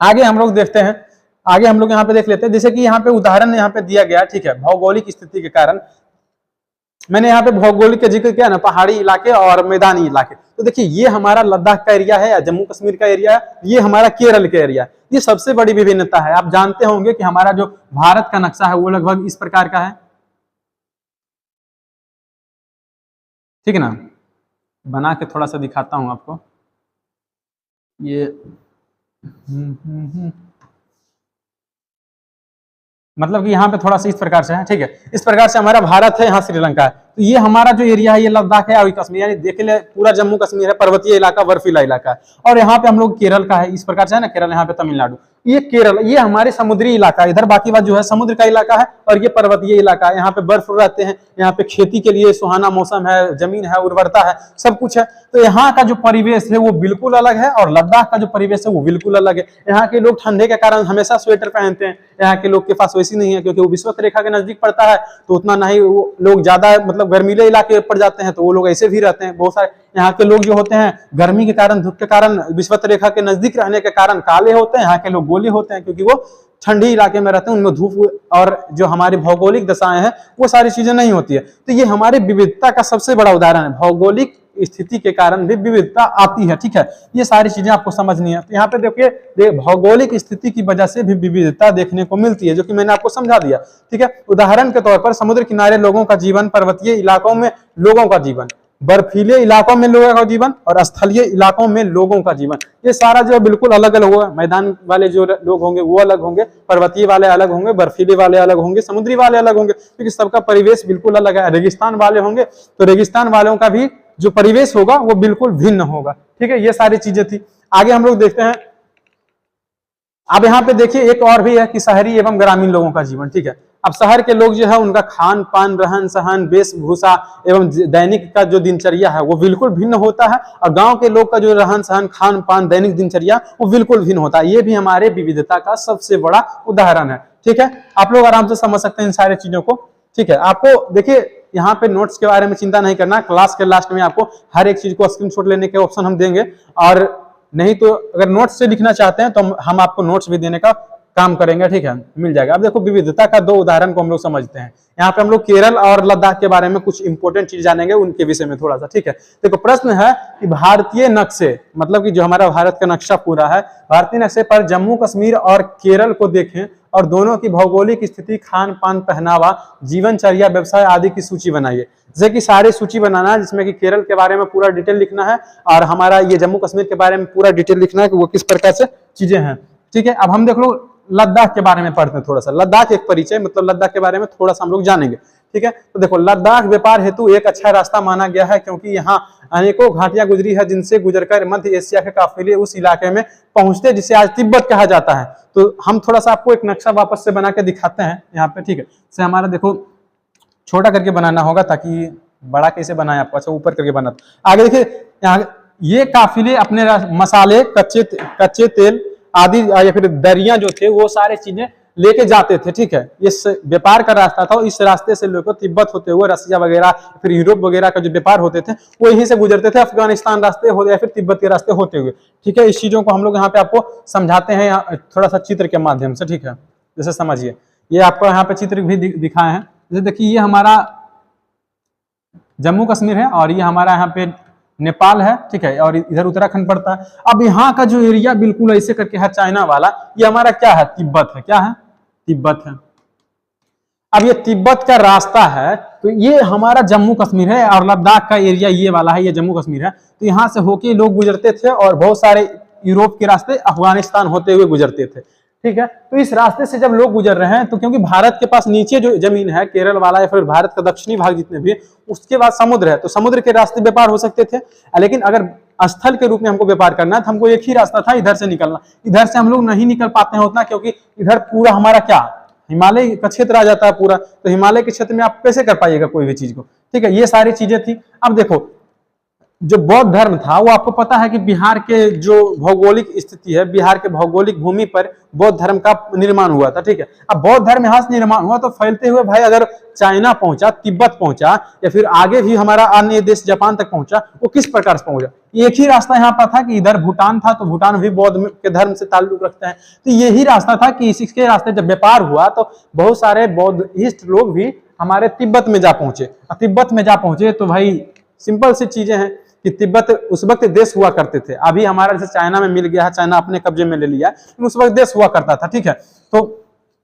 आगे हम लोग देखते हैं, आगे हम लोग यहाँ पे देख लेते हैं, जैसे कि यहाँ पे उदाहरण यहाँ पे दिया गया, ठीक है। भौगोलिक स्थिति के कारण, मैंने यहाँ पे भौगोलिक का जिक्र किया ना, पहाड़ी इलाके और मैदानी इलाके। तो देखिए, ये हमारा लद्दाख का एरिया है या जम्मू कश्मीर का एरिया है, ये हमारा केरल का एरिया है। ये सबसे बड़ी विभिन्नता है। आप जानते होंगे कि हमारा जो भारत का नक्शा है वो लगभग इस प्रकार का है, ठीक है ना। बना के थोड़ा सा दिखाता हूं आपको, ये मतलब कि यहाँ पे थोड़ा सा इस प्रकार से है, ठीक है। इस प्रकार से हमारा भारत है, यहाँ श्रीलंका है। तो ये हमारा जो एरिया है ये लद्दाख है और कश्मीर, यानी देख ले पूरा जम्मू कश्मीर है, पर्वतीय इलाका, बर्फीला इलाका है। और यहाँ पे हम लोग केरल का है, इस प्रकार से है ना, केरल, यहाँ पे तमिलनाडु। ये केरल, ये हमारे समुद्री इलाका है, इधर बाकी बात जो है समुद्र का इलाका है, और ये पर्वतीय इलाका है, यहाँ पे बर्फ रहते हैं, यहाँ पे खेती के लिए सुहाना मौसम है, जमीन है, उर्वरता है, सब कुछ है। तो यहाँ का जो परिवेश है वो बिल्कुल अलग है, और लद्दाख का जो परिवेश है वो बिल्कुल अलग है। यहाँ के लोग ठंडे के कारण हमेशा स्वेटर पहनते हैं, यहाँ के लोग के पास वैसी नहीं है, क्योंकि वो विषुवत रेखा के नजदीक पड़ता है, तो उतना नहीं, वो लोग ज्यादा मतलब गर्मीले इलाके पड़ जाते हैं, तो वो लोग ऐसे भी रहते हैं। बहुत सारे यहाँ के लोग जो होते हैं गर्मी के कारण, धूप के कारण, विषुवत रेखा के नजदीक रहने के कारण काले होते हैं। यहाँ के लोग गोले होते हैं, क्योंकि वो ठंडी इलाके में रहते हैं, उनमें धूप और जो हमारी भौगोलिक दशाएं हैं वो सारी चीजें नहीं होती है। तो ये हमारी विविधता का सबसे बड़ा उदाहरण है। भौगोलिक स्थिति के कारण भी विविधता आती है, ठीक है। ये सारी चीजें आपको समझनी है। तो यहाँ पे देखिए, भौगोलिक स्थिति की वजह से भी विविधता देखने को मिलती है, जो कि मैंने आपको समझा दिया, ठीक है। उदाहरण के तौर पर समुद्र किनारे लोगों का जीवन, पर्वतीय इलाकों में लोगों का जीवन, बर्फीले इलाकों में लोगों का जीवन, और स्थलीय इलाकों में लोगों का जीवन, ये सारा जो बिल्कुल अलग अलग होगा। मैदान वाले जो लोग होंगे वो अलग होंगे, पर्वतीय वाले अलग होंगे, बर्फीले वाले अलग होंगे, समुद्री वाले अलग होंगे, क्योंकि सबका परिवेश बिल्कुल अलग है। रेगिस्तान वाले होंगे तो रेगिस्तान वालों का भी जो परिवेश होगा वो बिल्कुल भिन्न होगा, ठीक है। ये सारी चीजें थी। आगे हम लोग देखते हैं। अब यहाँ पे देखिए एक और भी है कि शहरी एवं ग्रामीण लोगों का जीवन, ठीक है। अब शहर के लोग जो है उनका खान पान, रहन सहन, वेशभूषा एवं दैनिक का जो दिनचर्या है वो बिल्कुल भिन्न होता है, और गांव के लोग का जो रहन सहन, खान पान, दैनिक दिनचर्या वो बिल्कुल भिन्न होता है। ये भी हमारे विविधता का सबसे बड़ा उदाहरण है, ठीक है। आप लोग आराम से समझ सकते हैं इन सारी चीजों को, ठीक है। आपको देखिए यहाँ पे नोट्स के बारे में चिंता नहीं करना, क्लास के लास्ट में आपको हर एक चीज को स्क्रीनशॉट लेने के ऑप्शन हम देंगे, और नहीं तो अगर नोट्स से लिखना चाहते हैं तो हम आपको नोट्स भी देने का काम करेंगे, ठीक है, मिल जाएगा। अब देखो, विविधता का दो उदाहरण को हम लोग समझते हैं। यहाँ पे हम लोग केरल और लद्दाख के बारे में कुछ इंपॉर्टेंट चीज जानेंगे, उनके विषय में थोड़ा सा, ठीक है। देखो, प्रश्न है कि भारतीय नक्शे, मतलब कि जो हमारा भारत का नक्शा पूरा है, भारतीय नक्शे पर जम्मू कश्मीर और केरल को देखें और दोनों की भौगोलिक स्थिति, खान पान, पहनावा, जीवनचर्या, व्यवसाय आदि की सूची बनाइए। जैसे कि सारी सूची बनाना है, जिसमें कि केरल के बारे में पूरा डिटेल लिखना है, और हमारा ये जम्मू कश्मीर के बारे में पूरा डिटेल लिखना है कि वो किस प्रकार से चीजें हैं, ठीक है। अब हम देख लो लद्दाख के बारे में पढ़ते हैं थोड़ा सा। लद्दाख एक परिचय, मतलब लद्दाख के बारे में थोड़ा सा हम लोग जानेंगे, ठीक है। तो देखो, लद्दाख व्यापार हेतु एक अच्छा रास्ता माना गया है, क्योंकि यहाँ अनेकों घाटियां गुजरी है, जिनसे गुजरकर मध्य एशिया के काफिले उस इलाके में पहुंचते, जिसे आज तिब्बत कहा जाता है। तो हम थोड़ा सा आपको एक नक्शा वापस से बना के दिखाते हैं यहाँ पे, ठीक है। से हमारा देखो, छोटा करके बनाना होगा ताकि बड़ा कैसे बनाए आपको, अच्छा ऊपर करके बना। आगे देखिए, यहाँ ये काफिले अपने मसाले, कच्चे तेल आदि या फिर दरिया जो थे वो सारे चीजें लेके जाते थे, ठीक है। इस व्यापार का रास्ता था, इस रास्ते से लोग तिब्बत होते हुए रसिया वगैरह फिर यूरोप वगैरह का जो व्यापार होते थे वो यहीं से गुजरते थे, अफगानिस्तान रास्ते होते या फिर तिब्बत के रास्ते होते हुए, ठीक है। इस चीजों को हम लोग यहाँ पे आपको समझाते हैं थोड़ा सा चित्र के माध्यम से, ठीक है। जैसे समझिए, ये आपको यहाँ पे चित्र भी दिखाए हैं। जैसे देखिए ये हमारा जम्मू कश्मीर है और ये हमारा यहाँ पे नेपाल है, ठीक है, और इधर उत्तराखंड पड़ता है। अब यहाँ का जो एरिया बिल्कुल ऐसे करके है चाइना वाला, ये हमारा क्या है, तिब्बत है। क्या है, तिब्बत है। अब ये तिब्बत का रास्ता है, तो ये हमारा जम्मू कश्मीर है और लद्दाख का एरिया ये वाला है, ये जम्मू कश्मीर है। तो यहाँ से होके लोग गुजरते थे और बहुत सारे यूरोप के रास्ते अफगानिस्तान होते हुए गुजरते थे, ठीक है। तो इस रास्ते से जब लोग गुजर रहे हैं तो क्योंकि भारत के पास नीचे जो जमीन है केरल वाला या फिर भारत का दक्षिणी भाग जितने भी, उसके बाद समुद्र है, तो समुद्र के रास्ते व्यापार हो सकते थे। लेकिन अगर स्थल के रूप में हमको व्यापार करना है तो हमको एक ही रास्ता था, इधर से निकलना। इधर से हम लोग नहीं निकल पाते हैं उतना, क्योंकि इधर पूरा हमारा क्या हिमालय का क्षेत्र आ जाता है पूरा, तो हिमालय के क्षेत्र में आप कैसे कर पाइएगा कोई भी चीज को, ठीक है। ये सारी चीजें थी। अब देखो जो बौद्ध धर्म था वो आपको पता है कि बिहार के जो भौगोलिक स्थिति है, बिहार के भौगोलिक भूमि पर बौद्ध धर्म का निर्माण हुआ था, ठीक है। अब बौद्ध धर्म यहाँ से निर्माण हुआ तो फैलते हुए भाई अगर चाइना पहुंचा, तिब्बत पहुंचा या फिर आगे भी हमारा अन्य देश जापान तक पहुंचा, वो किस प्रकार से पहुंचा। एक ही रास्ता यहाँ पर था कि इधर भूटान था, तो भूटान भी बौद्ध के धर्म से ताल्लुक रखते हैं, तो यही रास्ता था कि इसके रास्ते जब व्यापार हुआ तो बहुत सारे बौद्धिस्ट लोग भी हमारे तिब्बत में जा पहुंचे। तिब्बत में जा पहुंचे तो भाई सिंपल सी चीजें हैं कि तिब्बत उस वक्त देश हुआ करते थे। अभी हमारा जैसे चाइना में मिल गया है, चाइना अपने कब्जे में ले लिया है, लेकिन उस वक्त देश हुआ करता था, ठीक है। तो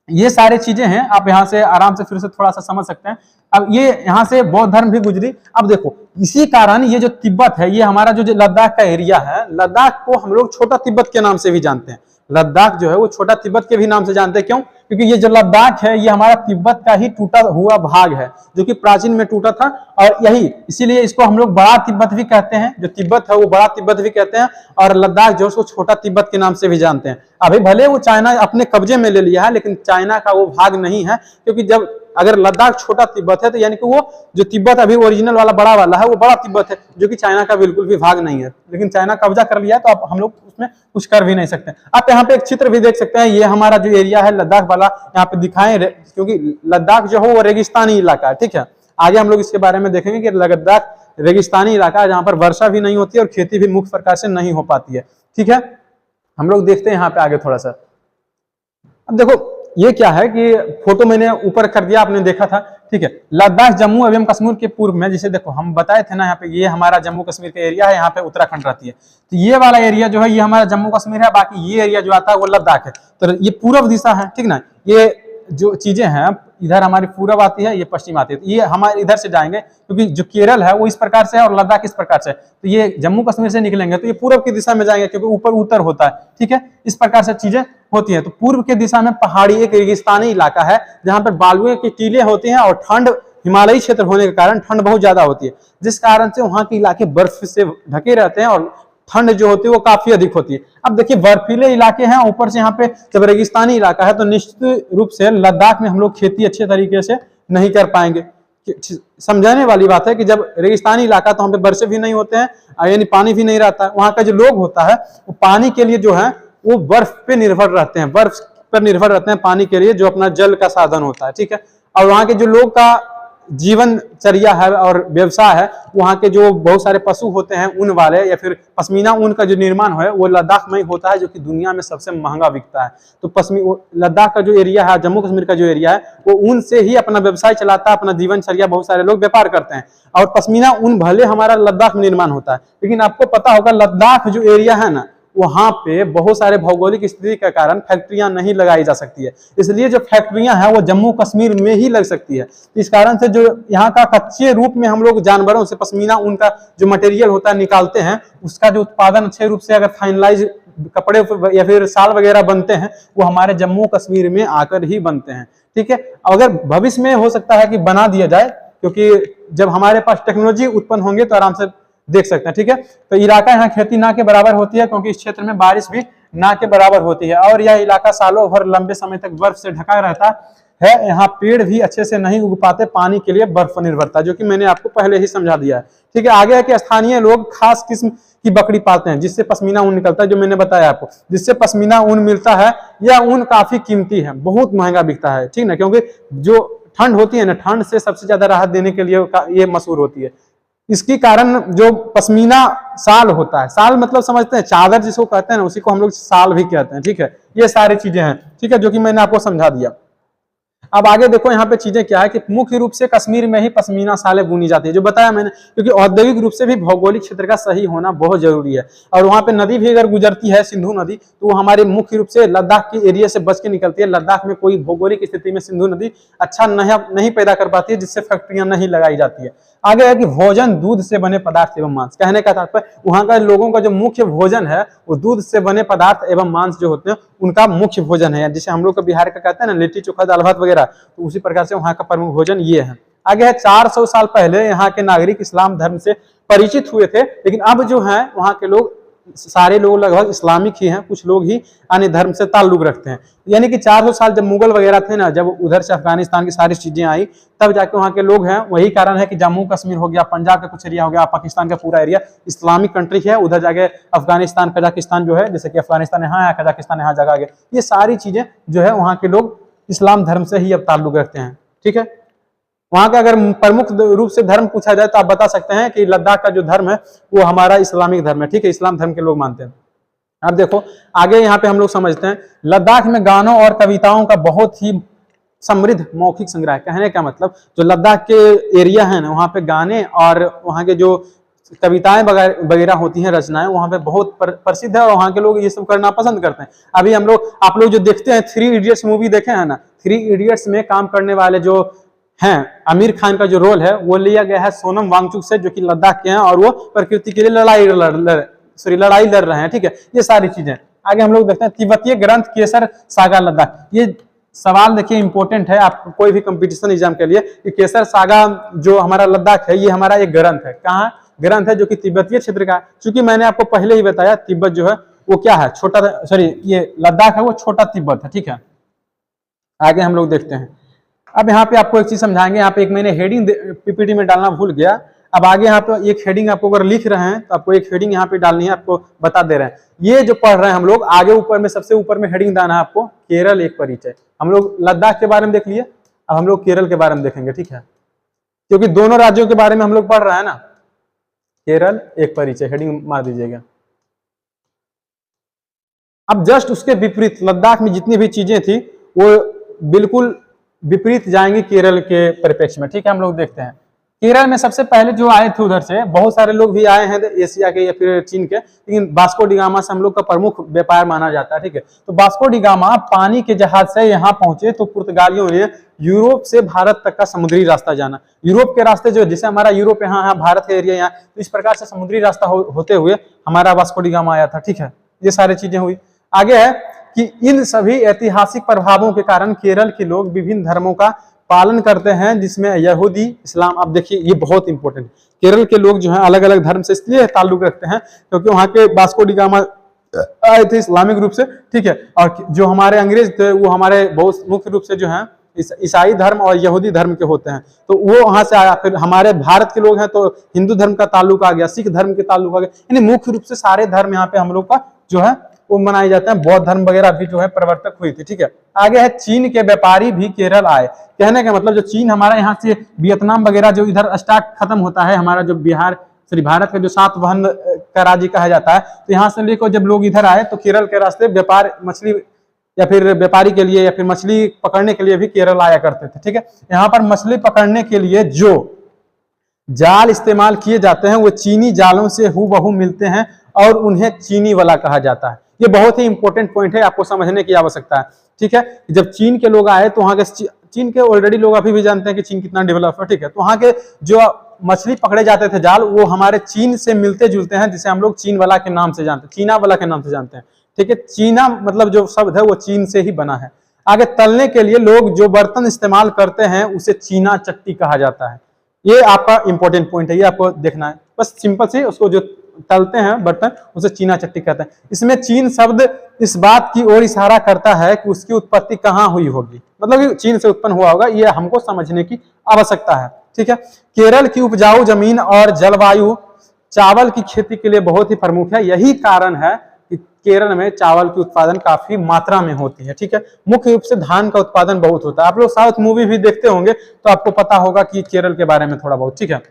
ये सारी चीजें हैं, आप यहाँ से आराम से फिर से थोड़ा सा समझ सकते हैं। अब ये यहाँ से बौद्ध धर्म भी गुजरी। अब देखो इसी कारण ये जो तिब्बत है, ये हमारा जो लद्दाख का एरिया है, लद्दाख को हम लोग छोटा तिब्बत के नाम से भी जानते हैं। लद्दाख जो है वो छोटा तिब्बत के भी नाम से जानते हैं। क्यों? क्योंकि ये जो लद्दाख है ये हमारा तिब्बत का ही टूटा हुआ भाग है, जो कि प्राचीन में टूटा था, और यही इसीलिए इसको हम लोग बड़ा तिब्बत भी कहते हैं। जो तिब्बत है वो बड़ा तिब्बत भी कहते हैं, और लद्दाख जो उसको छोटा तिब्बत के नाम से भी जानते हैं। अभी भले वो चाइना अपने कब्जे में ले लिया है, लेकिन चाइना का वो भाग नहीं है, क्योंकि जब अगर लद्दाख छोटा तिब्बत है तो यानी कि वो जो तिब्बत अभी ओरिजिनल वाला बड़ा वाला है वो बड़ा तिब्बत है, जो कि चाइना का बिल्कुल भी भाग नहीं है। लेकिन चाइना कब्जा कर लिया है तो अब हम लोग उसमें कुछ कर भी नहीं सकते। आप यहाँ पे एक चित्र भी देख सकते हैं, ये हमारा जो एरिया है लद्दाख वाला, यहाँ पे दिखाएं, क्योंकि लद्दाख जो है वो रेगिस्तानी इलाका है, ठीक है। आगे हम लोग इसके बारे में देखेंगे कि लद्दाख रेगिस्तानी इलाका है, जहाँ पर वर्षा भी नहीं होती है और खेती भी मुख्य प्रकार से नहीं हो पाती है, ठीक है। हम लोग देखते हैं यहाँ पे आगे थोड़ा सा। अब देखो ये क्या है कि फोटो मैंने ऊपर कर दिया, आपने देखा था, ठीक है। लद्दाख जम्मू एवं कश्मीर के पूर्व में, जिसे देखो हम बताए थे ना, यहाँ पे ये हमारा जम्मू कश्मीर का एरिया है, यहाँ पे उत्तराखंड रहती है, तो ये वाला एरिया जो है ये हमारा जम्मू कश्मीर है, बाकी ये एरिया जो आता है वो लद्दाख है। तो ये पूर्व दिशा है, ठीक ना। ये जो चीजें हैं इधर हमारी पूरब आती है, ये पश्चिम आती है, तो ये हमारे इधर से जाएंगे, क्योंकि जो केरल है वो इस प्रकार से है और लद्दाख इस प्रकार से है, तो ये जम्मू कश्मीर से निकलेंगे तो ये पूर्व की दिशा में जाएंगे, क्योंकि ऊपर उत्तर होता है, ठीक है। इस प्रकार से चीजें होती है। तो पूर्व के दिशा में पहाड़ी एक रेगिस्तानी इलाका है, जहां पर बालुए की टीले होती हैं और ठंड हिमालयी क्षेत्र होने के कारण ठंड बहुत ज्यादा होती है, जिस कारण से वहां के इलाके बर्फ से ढके रहते हैं और ठंड जो होती है वो काफी अधिक होती है। अब देखिए बर्फीले इलाके हैं, ऊपर से यहाँ पे जब रेगिस्तानी इलाका है तो निश्चित रूप से लद्दाख में हम लोग खेती अच्छे तरीके से नहीं कर पाएंगे। समझाने वाली बात है कि जब रेगिस्तानी इलाका तो वहाँ पे बरसे भी नहीं होते हैं, यानी पानी भी नहीं रहता है। वहाँ का जो लोग होता है वो पानी के लिए जो है वो बर्फ पे निर्भर रहते हैं, बर्फ पर निर्भर रहते हैं पानी के लिए, जो अपना जल का साधन होता है, ठीक है। और वहाँ के जो लोग का जीवनचर्या है और व्यवसाय है, वहाँ के जो बहुत सारे पशु होते हैं ऊन वाले या फिर पश्मीना ऊन का जो निर्माण है वो लद्दाख में ही होता है, जो कि दुनिया में सबसे महंगा बिकता है। तो लद्दाख का जो एरिया है, जम्मू कश्मीर का जो एरिया है, वो ऊन से ही अपना व्यवसाय चलाता है, अपना जीवनचर्या बहुत सारे लोग व्यापार करते हैं। और पश्मीना ऊन भले हमारा लद्दाख में निर्माण होता है, लेकिन आपको पता होगा लद्दाख जो एरिया है ना, वहां पे बहुत सारे भौगोलिक स्थिति के कारण फैक्ट्रियां नहीं लगाई जा सकती है, इसलिए जो फैक्ट्रियां हैं वो जम्मू कश्मीर में ही लग सकती है। इस कारण से जो यहाँ का कच्चे रूप में हम लोग जानवरों से पश्मीना ऊन का जो मटेरियल होता है निकालते हैं, उसका जो उत्पादन अच्छे रूप से अगर फाइनलाइज कपड़े या फिर शाल वगैरह बनते हैं, वो हमारे जम्मू कश्मीर में आकर ही बनते हैं, ठीक है। अगर भविष्य में हो सकता है कि बना दिया जाए, क्योंकि जब हमारे पास टेक्नोलॉजी उत्पन्न होंगे तो आराम से देख सकते हैं, ठीक है। तो इलाका यहाँ खेती ना के बराबर होती है, क्योंकि इस क्षेत्र में बारिश भी ना के बराबर होती है, और यह इलाका सालों भर लंबे समय तक बर्फ से ढका रहता है, यहाँ पेड़ भी अच्छे से नहीं उग पाते, पानी के लिए बर्फ पर निर्भरता, जो कि मैंने आपको पहले ही समझा दिया है। ठीक है, आगे है कि स्थानीय लोग खास किस्म की बकरी पालते हैं जिससे पश्मीना ऊन निकलता है, जो मैंने बताया आपको, जिससे पश्मीना ऊन मिलता है। यह ऊन काफी कीमती है, बहुत महंगा बिकता है, ठीक ना, क्योंकि जो ठंड होती है ना, ठंड से सबसे ज्यादा राहत देने के लिए ये मशहूर होती है। इसके कारण जो पश्मीना साल होता है, साल मतलब समझते हैं चादर जिसको कहते हैं ना, उसी को हम लोग साल भी कहते हैं। ठीक है, ये सारी चीजें हैं, ठीक है, जो कि मैंने आपको समझा दिया। अब आगे देखो यहाँ पे चीजें क्या है कि मुख्य रूप से कश्मीर में ही पश्मीना सालें बुनी जाती है, जो बताया मैंने, क्योंकि औद्योगिक रूप से भी भौगोलिक क्षेत्र का सही होना बहुत जरूरी है। और वहां पे नदी भी अगर गुजरती है, सिंधु नदी, तो वो हमारे मुख्य रूप से लद्दाख के एरिया से बच के निकलती है। लद्दाख में कोई भौगोलिक स्थिति में सिंधु नदी अच्छा नहीं पैदा कर पाती है, जिससे फैक्ट्रियां नहीं लगाई जाती है। आगे है कि भोजन दूध से बने पदार्थ एवं मांस, कहने का तात्पर्य वहां का लोगों का जो मुख्य भोजन है वो दूध से बने पदार्थ एवं मांस जो होते हैं उनका मुख्य भोजन है। जैसे हम लोग का बिहार का कहते हैं ना लिट्टी चोखा दाल भात वगैरह, तो उसी प्रकार से वहां का प्रमुख भोजन ये है। आगे है 400 साल पहले यहाँ के नागरिक इस्लाम धर्म से परिचित हुए थे, लेकिन अब जो है वहां के लोग सारे लोग लगभग इस्लामिक ही हैं, कुछ लोग ही अन्य धर्म से ताल्लुक रखते हैं। यानी कि 400 साल जब मुगल वगैरह थे ना, जब उधर से अफगानिस्तान की सारी चीजें आई, तब जाके वहां के लोग हैं। वही कारण है कि जम्मू कश्मीर हो गया, पंजाब का कुछ एरिया हो गया, पाकिस्तान का पूरा एरिया इस्लामिक कंट्री है। उधर जाके अफगानिस्तान कजाकिस्तान जो है, जैसे कि अफगानिस्तान यहाँ है, कजाकिस्तान यहाँ जगह गए, ये सारी चीजें जो है वहां के लोग इस्लाम धर्म से ही अब ताल्लुक रखते हैं। ठीक है, वहां का अगर प्रमुख रूप से धर्म पूछा जाए तो आप बता सकते हैं कि लद्दाख का जो धर्म है वो हमारा इस्लामिक धर्म है। ठीक है, इस्लाम धर्म के लोग मानते हैं। अब देखो आगे यहाँ पे हम लोग समझते हैं, लद्दाख में गानों और कविताओं का बहुत ही समृद्ध मौखिक संग्रह है। कहने का मतलब जो लद्दाख के एरिया है ना, वहाँ पे गाने और वहाँ के जो कविताएं वगैरह होती हैं, रचनाएं, वहाँ पे बहुत प्रसिद्ध है और वहाँ के लोग ये सब करना पसंद करते हैं। अभी हम लोग आप लोग जो देखते हैं 3 इडियट्स मूवी देखे हैं ना, 3 इडियट्स में काम करने वाले जो हैं, आमिर खान का जो रोल है वो लिया गया है सोनम वांगचुक से, जो कि लद्दाख के हैं और वो प्रकृति के लिए लड़ाई लड़ रहे हैं। ठीक है, ये सारी चीजें। आगे हम लोग देखते हैं तिब्बतीय ग्रंथ केसर सागा लद्दाख। ये सवाल देखिए इंपॉर्टेंट है आप कोई भी कंपटीशन एग्जाम के लिए, कि केसर सागा जो हमारा लद्दाख है ये हमारा एक ग्रंथ है। कहाँ ग्रंथ है? जो कि तिब्बतीय क्षेत्र का। चूंकि मैंने आपको पहले ही बताया तिब्बत जो है वो क्या है, छोटा, सॉरी ये लद्दाख है वो छोटा तिब्बत है। ठीक है, आगे हम लोग देखते हैं। अब यहाँ पे आपको एक चीज समझाएंगे, यहाँ पे एक मैंने हेडिंग पीपीटी में डालना भूल गया। अब आगे यहाँ पे एक हेडिंग आपको अगर लिख रहे हैं तो आपको एक हेडिंग यहाँ पे डालनी है, आपको बता दे रहे हैं। ये जो पढ़ रहे हैं हम लोग, आगे ऊपर में सबसे ऊपर में हेडिंग देना है आपको, केरल एक परिचय। हम लोग लद्दाख के बारे में देख लिए, अब हम लोग केरल के बारे में देखेंगे। ठीक है, क्योंकि दोनों राज्यों के बारे में हम लोग पढ़ रहे हैं ना। केरल एक परिचय, हेडिंग मार दीजिएगा। अब जस्ट उसके विपरीत लद्दाख में जितनी भी चीजें थी वो बिल्कुल विपरीत जाएंगे केरल के परिप्रेक्ष्य में। ठीक है, हम लोग देखते हैं। केरल में सबसे पहले जो आए थे उधर से, बहुत सारे लोग भी आए हैं एशिया के या फिर चीन के, लेकिन वास्को डी गामा से हम लोग का प्रमुख व्यापार माना जाता है। ठीक है, तो वास्को डी गामा पानी के जहाज से यहाँ पहुंचे तो पुर्तगालियों ने यूरोप से भारत तक का समुद्री रास्ता जाना। यूरोप के रास्ते जो, जैसे हमारा यूरोप यहाँ भारत का एरिया यहाँ, तो इस प्रकार से समुद्री रास्ता होते हुए हमारा वास्को डी गामा आया था। ठीक है, ये सारी चीजें हुई। आगे है कि इन सभी ऐतिहासिक प्रभावों के कारण केरल के लोग विभिन्न धर्मों का पालन करते हैं, जिसमें यहूदी, इस्लाम। अब देखिए ये बहुत इंपॉर्टेंट है, केरल के लोग जो हैं अलग अलग धर्म से इसलिए ताल्लुक रखते हैं क्योंकि वहां के वास्को डी गामा आए थे इस्लामिक रूप से। ठीक है, और जो हमारे अंग्रेज थे वो हमारे बहुत मुख्य रूप से जो है ईसाई धर्म और यहूदी धर्म के होते हैं, तो वो वहां से आया। फिर हमारे भारत के लोग हैं तो हिंदू धर्म का ताल्लुक आ गया, सिख धर्म के ताल्लुक आ गया, यानी मुख्य रूप से सारे धर्म यहाँ पे हम लोग का जो है वो मनाए जाते हैं। बौद्ध धर्म वगैरह भी जो है प्रवर्तक हुई थी। ठीक है, आगे है चीन के व्यापारी भी केरल आए। कहने का मतलब जो चीन हमारा यहाँ से वियतनाम वगैरह जो इधर स्टॉक खत्म होता है, हमारा जो भारत का जो 7 वहन का राज्य कहा जाता है, तो यहाँ से लेकर जब लोग इधर आए तो केरल के रास्ते व्यापार मछली या फिर व्यापारी के लिए या फिर मछली पकड़ने के लिए भी केरल आया करते थे। ठीक है, यहाँ पर मछली पकड़ने के लिए जो जाल इस्तेमाल किए जाते हैं वो चीनी जालों से हूबहू मिलते हैं और उन्हें चीनी वाला कहा जाता है। ये बहुत ही इंपॉर्टेंट पॉइंट है, आपको समझने की आवश्यकता है। ठीक है, जब चीन के लोग आए तो वहां के चीन के ऑलरेडी लोग अभी भी जानते हैं कि चीन कितना डेवलप है। ठीक है, तो वहां के जो मछली पकड़े जाते थे जाल, वो हमारे चीन से मिलते जुलते हैं, जिसे हम लोग चीन वाला के नाम से जानते हैं, चीना वाला के नाम से जानते हैं। ठीक है, चीना मतलब जो शब्द है वो चीन से ही बना है। आगे तलने के लिए लोग जो बर्तन इस्तेमाल करते हैं उसे चीना चट्टी कहा जाता है। ये आपका इंपॉर्टेंट पॉइंट है, ये आपको देखना है। बस सिंपल से उसको जो तलते हैं बर्तन उसे चीना चट्टी कहते हैं। इसमें चीन शब्द इस बात की ओर इशारा करता है कि उसकी उत्पत्ति कहाँ हुई होगी, मतलब चीन से उत्पन्न हुआ होगा, ये हमको समझने की आवश्यकता है। ठीक है, केरल की उपजाऊ जमीन और जलवायु चावल की खेती के लिए बहुत ही प्रमुख है। यही कारण है कि केरल में चावल की उत्पादन काफी मात्रा में होती है। ठीक है, मुख्य रूप से धान का उत्पादन बहुत होता है। आप लोग साउथ मूवी भी देखते होंगे तो आपको पता होगा कि केरल के बारे में थोड़ा बहुत। ठीक है,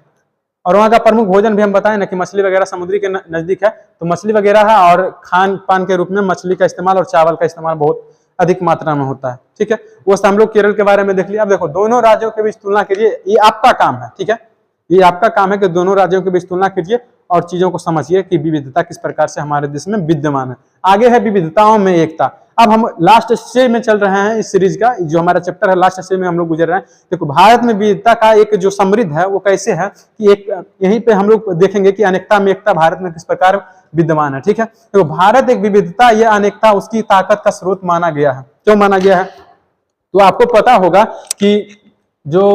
और वहाँ का प्रमुख भोजन भी हम बताएं ना कि मछली वगैरह समुद्री के नजदीक है, तो मछली वगैरह है, और खान पान के रूप में मछली का इस्तेमाल और चावल का इस्तेमाल बहुत अधिक मात्रा में होता है। ठीक है, वो हम लोग केरल के बारे में देख लिया। अब देखो दोनों राज्यों के बीच तुलना कीजिए, ये आपका काम है। ठीक है, ये आपका काम है कि दोनों राज्यों के बीच तुलना कीजिए और चीजों को समझिए कि विविधता किस प्रकार से हमारे देश में विद्यमान है। आगे है विविधताओं में एकता। अब हम लास्ट स्टेज में चल रहे हैं इस सीरीज का, जो हमारा चैप्टर है लास्ट स्टेज में हम लोग गुजर रहे हैं। देखो भारत में विविधता का एक जो समृद्ध है वो कैसे है कि एक यहीं पे हम लोग देखेंगे कि अनेकता में एकता भारत में किस प्रकार विद्यमान है। ठीक है, तो भारत एक विविधता या अनेकता उसकी ताकत का स्रोत माना गया है। क्यों माना गया है? तो आपको पता होगा कि जो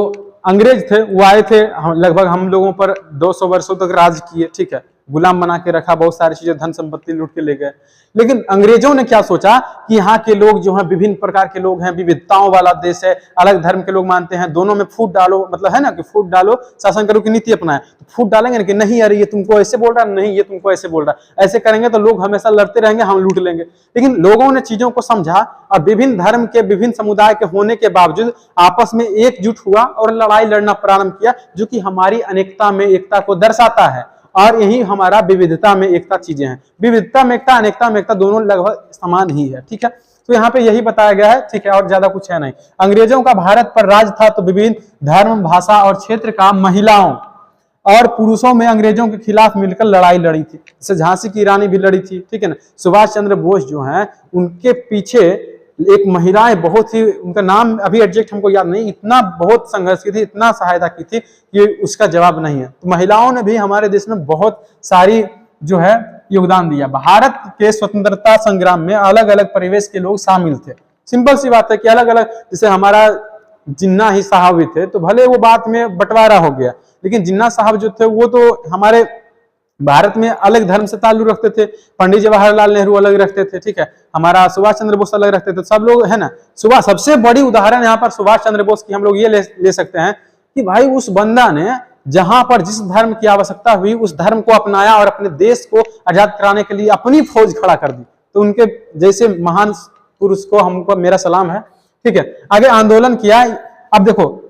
अंग्रेज थे वो आए थे, लगभग हम लोगों पर 200 वर्षों तक राज किए। ठीक है, गुलाम बना के रखा, बहुत सारी चीजें धन संपत्ति लूट के ले गए। लेकिन अंग्रेजों ने क्या सोचा कि यहाँ के लोग जो हैं विभिन्न प्रकार के लोग हैं, विविधताओं वाला देश है, अलग धर्म के लोग मानते हैं, दोनों में फूट डालो, मतलब है ना कि फूट डालो शासन करो की नीति अपनाए। तो फूट डालेंगे ना कि नहीं अरे ये तुमको ऐसे बोल रहा, नहीं ये तुमको ऐसे बोल रहा, ऐसे करेंगे तो लोग हमेशा लड़ते रहेंगे, हम लूट लेंगे। लेकिन लोगों ने चीजों को समझा और विभिन्न धर्म के विभिन्न समुदाय के होने के बावजूद आपस में एकजुट हुआ और लड़ाई लड़ना प्रारंभ किया, जो कि हमारी अनेकता में एकता को दर्शाता है। और यही हमारा विविधता में एकता चीजें हैं। विविधता में एकता, अनेकता में एकता दोनों लगभग समान ही है। ठीक है, तो यहाँ पे यही बताया गया है। ठीक है, और ज्यादा कुछ है नहीं। अंग्रेजों का भारत पर राज था तो विभिन्न धर्म, भाषा और क्षेत्र का महिलाओं और पुरुषों में अंग्रेजों के खिलाफ मिलकर लड़ाई लड़ी थी। जैसे झांसी की रानी भी लड़ी थी। ठीक है ना, सुभाष चंद्र बोस जो है उनके पीछे एक महिलाएं बहुत ही, उनका नाम अभी एग्जैक्ट हमको याद नहीं, इतना बहुत संघर्ष की थी, इतना सहायता की थी कि उसका जवाब नहीं है। तो महिलाओं ने भी हमारे देश में बहुत सारी जो है योगदान दिया। भारत के स्वतंत्रता संग्राम में अलग अलग परिवेश के लोग शामिल थे। सिंपल सी बात है कि अलग अलग, जैसे हमारा जिन्ना ही साहब भी थे, तो भले वो बात में बंटवारा हो गया, लेकिन जिन्ना साहब जो थे वो तो हमारे भारत में अलग धर्म से ताल्लुक रखते थे। पंडित जवाहरलाल नेहरू अलग रखते थे। ठीक है, हमारा सुभाष चंद्र बोस अलग रखते थे। सब लोग है ना, सबसे बड़ी उदाहरण यहाँ पर सुभाष चंद्र बोस की हम लोग ये ले सकते हैं कि भाई उस बंदा ने जहां पर जिस धर्म की आवश्यकता हुई उस धर्म को अपनाया और अपने देश को आजाद कराने के लिए अपनी फौज खड़ा कर दी। तो उनके जैसे महान पुरुष को हमको मेरा सलाम है। ठीक है, आगे आंदोलन किया। अब देखो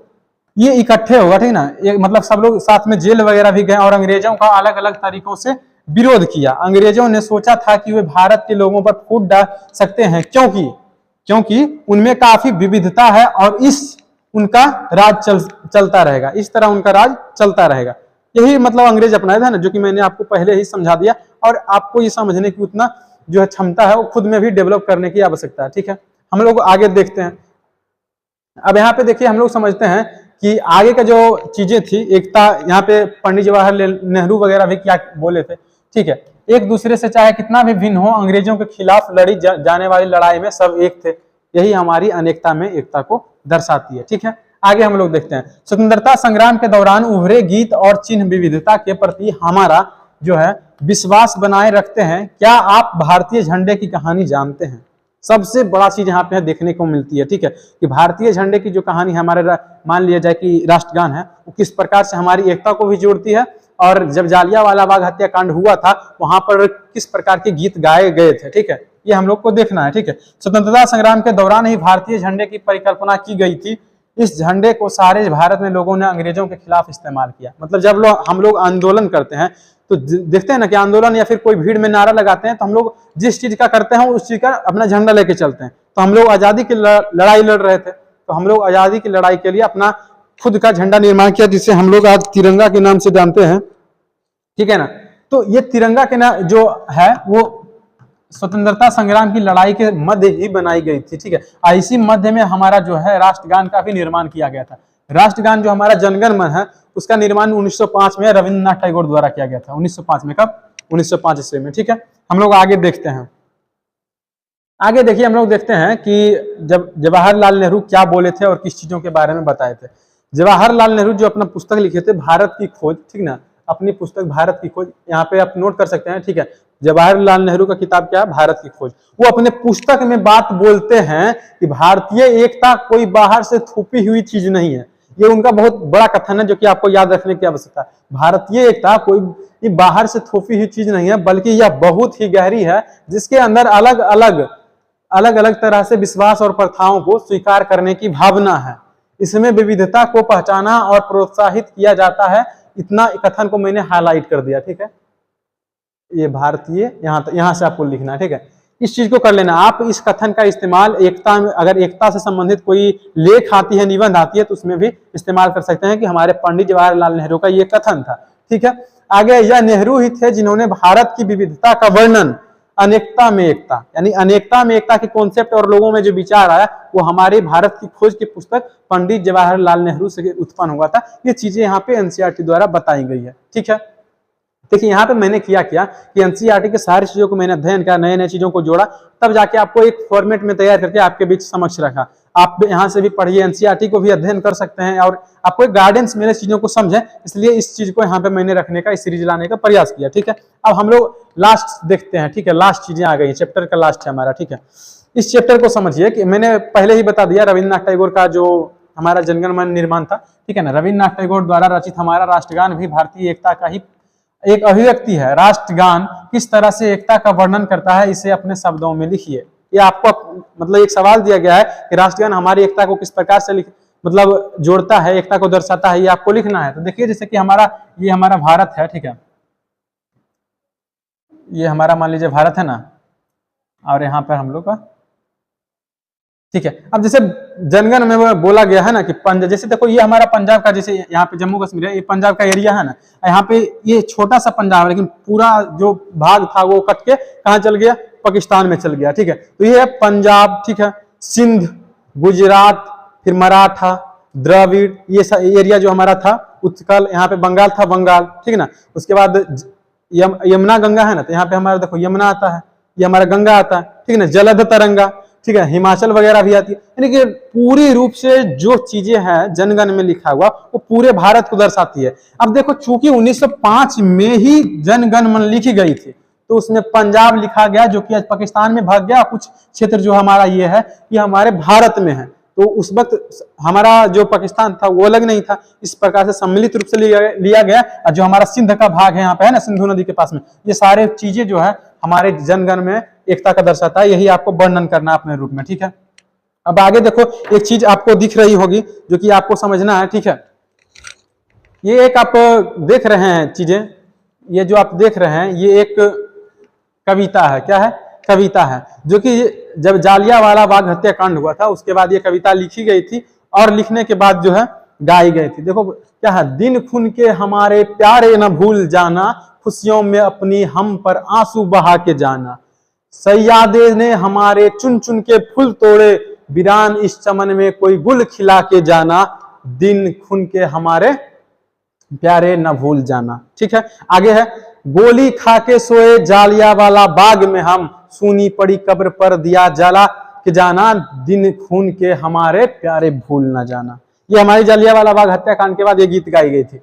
ये इकट्ठे होगा, ठीक ना, ये मतलब सब लोग साथ में जेल वगैरह भी गए और अंग्रेजों का अलग अलग तरीकों से विरोध किया। अंग्रेजों ने सोचा था कि वे भारत के लोगों पर फूट डाल सकते हैं, क्योंकि उनमें काफी विविधता है और इस उनका राज चलता रहेगा, इस तरह उनका राज चलता रहेगा। यही मतलब अंग्रेज अपनाया था ना, जो कि मैंने आपको पहले ही समझा दिया। और आपको ये समझने की उतना जो है क्षमता है वो खुद में भी डेवलप करने की आवश्यकता है। ठीक है, हम लोग आगे देखते हैं। अब यहाँ पे देखिए हम लोग समझते हैं कि आगे का जो चीजें थी एकता, यहाँ पे पंडित जवाहरलाल नेहरू वगैरह भी क्या बोले थे। ठीक है, एक दूसरे से चाहे कितना भी भिन्न हो, अंग्रेजों के खिलाफ लड़ी जाने वाली लड़ाई में सब एक थे। यही हमारी अनेकता में एकता को दर्शाती है। ठीक है, आगे हम लोग देखते हैं। स्वतंत्रता संग्राम के दौरान उभरे गीत और चिन्ह विविधता के प्रति हमारा जो है विश्वास बनाए रखते हैं। क्या आप भारतीय झंडे की कहानी जानते हैं? सबसे बड़ा चीज यहाँ पे देखने को मिलती है। ठीक है, कि भारतीय झंडे की जो कहानी हमारे मान लिया जाए कि राष्ट्रगान है, वो किस प्रकार से हमारी एकता को भी जोड़ती है। और जब जालियांवाला बाग हत्याकांड हुआ था वहां पर किस प्रकार के गीत गाए गए थे। ठीक है, ये हम लोग को देखना है। ठीक है, स्वतंत्रता संग्राम के दौरान ही भारतीय झंडे की परिकल्पना की गई थी। इस झंडे को सारे भारत में लोगों ने अंग्रेजों के खिलाफ इस्तेमाल किया। मतलब जब हम लोग आंदोलन करते हैं तो देखते हैं ना कि आंदोलन या फिर कोई भीड़ में नारा लगाते हैं, तो हम लोग जिस चीज का करते हैं उस चीज का अपना झंडा लेके चलते हैं। तो हम लोग आजादी की लड़ाई लड़ रहे थे, तो हम लोग आजादी की लड़ाई के लिए अपना खुद का झंडा निर्माण किया, जिसे हम लोग आज तिरंगा के नाम से जानते हैं। ठीक है ना, तो ये तिरंगा के नाम जो है वो स्वतंत्रता संग्राम की लड़ाई के मध्य ही बनाई गई थी। ठीक है, इसी मध्य में हमारा जो है राष्ट्रगान का भी निर्माण किया गया था। राष्ट्रगान जो हमारा जनगण मन है उसका निर्माण 1905 में रविंद्रनाथ टैगोर द्वारा किया गया था। 1905 में, कब? 1905 ईस्वी में। ठीक है, हम लोग आगे देखते हैं। आगे देखिए हम लोग देखते हैं कि जब जवाहरलाल नेहरू क्या बोले थे और किस चीजों के बारे में बताए थे। जवाहरलाल नेहरू जो अपना पुस्तक लिखे थे भारत की खोज, ठीक ना, अपनी पुस्तक भारत की खोज, यहाँ पे आप नोट कर सकते हैं। ठीक है, जवाहरलाल नेहरू का किताब क्या है, भारत की खोज। वो अपने पुस्तक में बात बोलते हैं कि भारतीय एकता कोई बाहर से थोपी हुई चीज नहीं है। ये उनका बहुत बड़ा कथन है जो कि आपको याद रखने की आवश्यकता है। भारतीय एकता कोई बाहर से थोपी हुई चीज नहीं है, बल्कि यह बहुत ही गहरी है, जिसके अंदर अलग अलग तरह से विश्वास और प्रथाओं को स्वीकार करने की भावना है। इसमें विविधता को पहचाना और प्रोत्साहित किया जाता है। इतना कथन को मैंने हाईलाइट कर दिया, ठीक है। ये भारतीय यहां से आपको लिखना है, ठीक है। इस चीज को कर लेना। आप इस कथन का इस्तेमाल एकता में, अगर एकता से संबंधित कोई लेख आती है, निबंध आती है, तो उसमें भी इस्तेमाल कर सकते हैं कि हमारे पंडित जवाहरलाल नेहरू का ये कथन था, ठीक है। आगे, यह नेहरू ही थे जिन्होंने भारत की विविधता का वर्णन अनेकता में एकता, यानी अनेकता में एकता के कॉन्सेप्ट और लोगों में जो विचार आया वो हमारे भारत की खोज की पुस्तक पंडित जवाहरलाल नेहरू से उत्पन्न हुआ था। ये चीजें यहाँ पे एनसीईआरटी द्वारा बताई गई है, ठीक है। देखिए यहाँ पे मैंने क्या किया कि एनसीईआरटी के सारी चीजों को मैंने अध्ययन किया, नए नए चीजों को जोड़ा, तब जाके आपको एक फॉर्मेट में तैयार करके आपके बीच समक्ष रखा। आप यहाँ से भी पढ़िए, एनसीईआरटी को भी अध्ययन कर सकते हैं और आपको एक गाइडेंस मेरे चीजों को समझे, इसलिए इस चीज को यहाँ पे मैंने रखने का, इस सीरीज लाने का प्रयास किया, ठीक है। अब हम लोग लास्ट देखते हैं, ठीक है। लास्ट चीजें आ गई, चैप्टर का लास्ट है हमारा, ठीक है। इस चैप्टर को समझिए कि मैंने पहले ही बता दिया, रविन्द्रनाथ टैगोर का जो हमारा जनगण मन निर्माण था, ठीक है ना। रविन्द्रनाथ टैगोर द्वारा रचित हमारा राष्ट्रगान भी भारतीय एकता का ही एक अभिव्यक्ति है। राष्ट्रगान किस तरह से एकता का वर्णन करता है, इसे अपने शब्दों में लिखिए। ये आपको मतलब एक सवाल दिया गया है कि राष्ट्रगान हमारी एकता को किस प्रकार से मतलब जोड़ता है, एकता को दर्शाता है, ये आपको लिखना है। तो देखिए, जैसे कि ये हमारा भारत है, ठीक है। ये हमारा मान लीजिए भारत है ना, और यहाँ पर हम लोग का, ठीक है। अब जैसे जनगण में बोला गया है ना कि पंजाब, जैसे देखो ये हमारा पंजाब का, जैसे यहाँ पे जम्मू कश्मीर है, ये पंजाब का एरिया है ना, यहाँ पे ये छोटा सा पंजाब है, लेकिन पूरा जो भाग था वो कट के कहाँ चल गया, पाकिस्तान में चल गया, ठीक है। तो ये है पंजाब, ठीक है। सिंध, गुजरात, फिर मराठा, द्रविड़, ये एरिया जो हमारा था, उत्कल, यहाँ पे बंगाल था, बंगाल, ठीक है ना। उसके बाद यमुना गंगा है ना, तो यहाँ पे हमारा देखो यमुना आता है, ये हमारा गंगा आता है, ठीक है ना। जलद तरंगा, ठीक है, हिमाचल वगैरह भी आती है। यानी कि पूरी रूप से जो चीजें हैं जनगण में लिखा हुआ वो पूरे भारत को दर्शाती है। अब देखो, चूंकि 1905 में ही जनगण मन लिखी गई थी, तो उसमें पंजाब लिखा गया, जो कि आज पाकिस्तान में भाग गया। कुछ क्षेत्र जो हमारा ये है, ये हमारे भारत में है। तो उस वक्त हमारा जो पाकिस्तान था वो अलग नहीं था, इस प्रकार से सम्मिलित रूप से लिया गया। और जो हमारा सिंध का भाग है, यहाँ पे है ना, सिंधु नदी के पास में, ये सारे चीजें जो है हमारे जनगण में एकता का दर्शाता है। यही आपको वर्णन करना अपने रूप में, ठीक है। अब आगे देखो, एक चीज आपको दिख रही होगी जो कि आपको समझना है, ठीक है। ये एक आप देख रहे हैं चीजें, ये जो आप देख रहे हैं ये एक कविता है। क्या है? कविता है, जो कि जब जालियांवाला बाग हत्याकांड हुआ था उसके बाद ये कविता लिखी गई थी और लिखने के बाद जो है गाई गई थी। देखो क्या है, दिन खून के हमारे प्यारे न भूल जाना, खुशियों में अपनी हम पर आंसू बहा के जाना, सैयादे ने हमारे चुन चुन के फूल तोड़े, वीरान इस चमन में कोई गुल खिला के जाना, दिन खून के हमारे प्यारे न भूल जाना। ठीक है, आगे है, गोली खा के सोए जालियांवाला बाग में हम, सूनी पड़ी कब्र पर दिया जला के जाना, दिन खून के हमारे प्यारे भूल न जाना। ये हमारी जालियांवाला बाग हत्याकांड के बाद ये गीत गाई गई थी।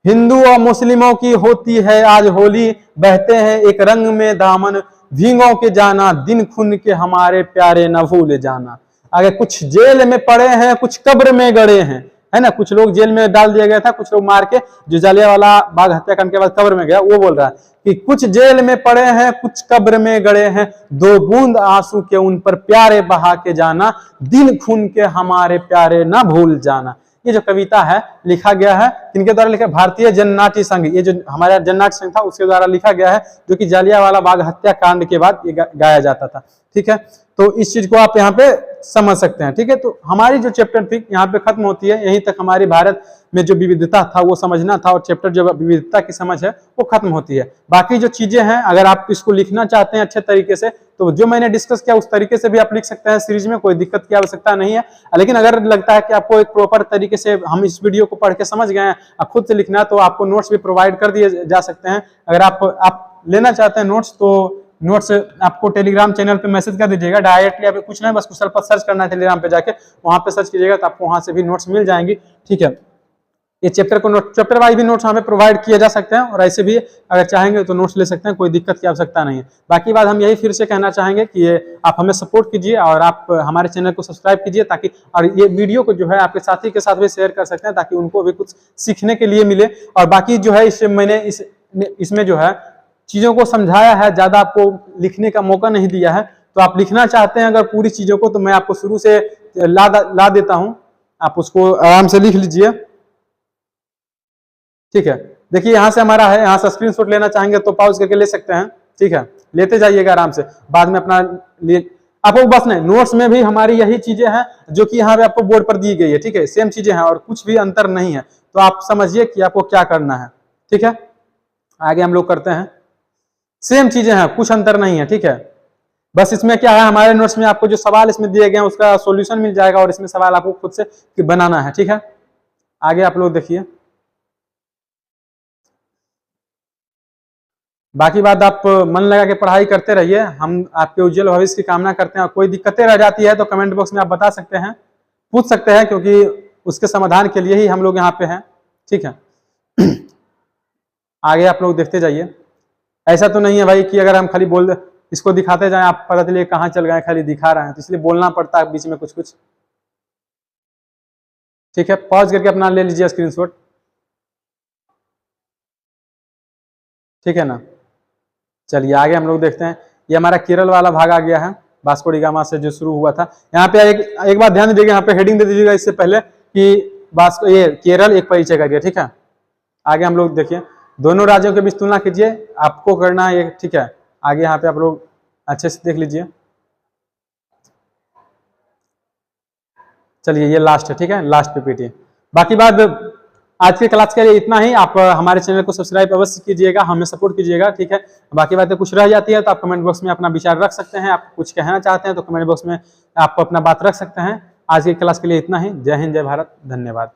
हिंदू और मुस्लिमों की होती है आज होली, बहते हैं एक रंग में दामन, भीगों के जाना, दिन खून के हमारे प्यारे न भूल जाना। आगे, कुछ जेल में पड़े हैं कुछ कब्र में गड़े हैं, है ना, कुछ लोग जेल में डाल दिया गया था, कुछ लोग मार के, जो जालियांवाला बाग हत्याकांड के बाद कब्र में गया वो बोल रहा है कि कुछ जेल में पड़े हैं कुछ कब्र में गड़े हैं, दो बूंद आंसू के उन पर प्यारे बहा के जाना, दिन खून के हमारे प्यारे न भूल जाना। ये जो कविता है लिखा गया है किनके द्वारा लिखा? भारतीय जननाट्य संघ, ये जो हमारा जननाट्य संघ था उसके द्वारा लिखा गया है, जो कि जालियांवाला बाग हत्याकांड के बाद ये गाया जाता था। ठीक है, तो इस चीज को आप यहाँ पे समझ सकते हैं। ठीक है, तो हमारी जो चैप्टर थी यहाँ पे खत्म होती है, यहीं तक हमारी भारत में जो विविधता था वो समझना था, और चैप्टर जो विविधता की समझ है वो खत्म होती है। बाकी जो चीजें हैं अगर आप इसको लिखना चाहते हैं अच्छे तरीके से, तो जो मैंने डिस्कस किया उस तरीके से भी आप लिख सकते हैं सीरीज में, कोई दिक्कत की आवश्यकता नहीं है। लेकिन अगर लगता है कि आपको एक प्रॉपर तरीके से हम इस वीडियो को पढ़ के समझ गए हैं, खुद से लिखना है, तो आपको नोट्स भी प्रोवाइड कर दिए जा सकते हैं। अगर आप लेना चाहते हैं नोट्स, तो नोट्स आपको टेलीग्राम चैनल पे मैसेज कर दीजिएगा डायरेक्टली, आप कुछ नहीं बस कुशल पर सर्च करना है टेलीग्राम पे जाके, वहां पे सर्च कीजिएगा तो आपको वहां से भी नोट्स मिल जाएंगी। ठीक है, ये चैप्टर को नोट, चैप्टर वाइज भी नोट्स हमें प्रोवाइड किए जा सकते हैं और ऐसे भी अगर चाहेंगे तो नोट्स ले सकते हैं, कोई दिक्कत की आवश्यकता नहीं है। बाकी बात हम यही फिर से कहना चाहेंगे कि ये आप हमें सपोर्ट कीजिए और आप हमारे चैनल को सब्सक्राइब कीजिए, ताकि और ये वीडियो को जो है आपके साथी के साथ भी शेयर कर सकते हैं ताकि उनको भी कुछ सीखने के लिए मिले। और बाकी जो है मैंने इसमें जो है चीजों को समझाया है, ज्यादा आपको लिखने का मौका नहीं दिया है। तो आप लिखना चाहते हैं अगर पूरी चीजों को, तो मैं आपको शुरू से ला देता हूं, आप उसको आराम से लिख लीजिए। ठीक है, देखिए यहां से हमारा है, यहां से स्क्रीनशॉट लेना चाहेंगे तो पॉज करके ले सकते हैं। ठीक है, लेते जाइएगा आराम से, बाद में अपना आपको बस नहीं, नोट्स में भी हमारी यही चीजें हैं जो कि यहाँ पे आपको बोर्ड पर दी गई है। ठीक है, सेम चीजें हैं और कुछ भी अंतर नहीं है, तो आप समझिए कि आपको क्या करना है। ठीक है, आगे हम लोग करते हैं। सेम चीजें हैं, कुछ अंतर नहीं है। ठीक है, बस इसमें क्या है, हमारे नोट्स में आपको जो सवाल इसमें दिए गए हैं उसका सॉल्यूशन मिल जाएगा और इसमें सवाल आपको खुद से बनाना है। ठीक है, आगे आप लोग देखिए। बाकी बात आप मन लगा के पढ़ाई करते रहिए, हम आपके उज्जवल भविष्य की कामना करते हैं। और कोई दिक्कतें रह जाती है तो कमेंट बॉक्स में आप बता सकते हैं, पूछ सकते हैं, क्योंकि उसके समाधान के लिए ही हम लोग यहाँ पे हैं। ठीक है, आगे आप लोग देखते जाइए। ऐसा तो नहीं है भाई कि अगर हम खाली बोल इसको दिखाते जाएं, आप पता चलिए कहाँ चल गए, खाली दिखा रहे हैं, तो इसलिए बोलना पड़ता है बीच में कुछ कुछ। ठीक है, पॉज करके अपना ले लीजिए स्क्रीनशॉट। ठीक है ना, चलिए आगे हम लोग देखते हैं। ये हमारा केरल वाला भाग आ गया है, वास्को डी गामा से जो शुरू हुआ था। यहाँ पे एक बात ध्यान दीजिएगा, यहाँ पे हेडिंग दे दीजिएगा इससे पहले कि वास्को ये केरल एक परिचय करिए। ठीक है, आगे हम लोग देखिए, दोनों राज्यों के बीच तुलना कीजिए, आपको करना है ये। ठीक है, आगे यहाँ पे आप लोग अच्छे से देख लीजिए। चलिए ये लास्ट है। ठीक है, लास्ट पीपीटी। बाकी बात आज की क्लास के लिए इतना ही। आप हमारे चैनल को सब्सक्राइब अवश्य कीजिएगा, हमें सपोर्ट कीजिएगा। ठीक है, बाकी बातें कुछ रह जाती है तो आप कमेंट बॉक्स में अपना विचार रख सकते हैं, आप कुछ कहना चाहते हैं तो कमेंट बॉक्स में आप अपना बात रख सकते हैं। आज की क्लास के लिए इतना ही। जय हिंद, जय भारत, धन्यवाद।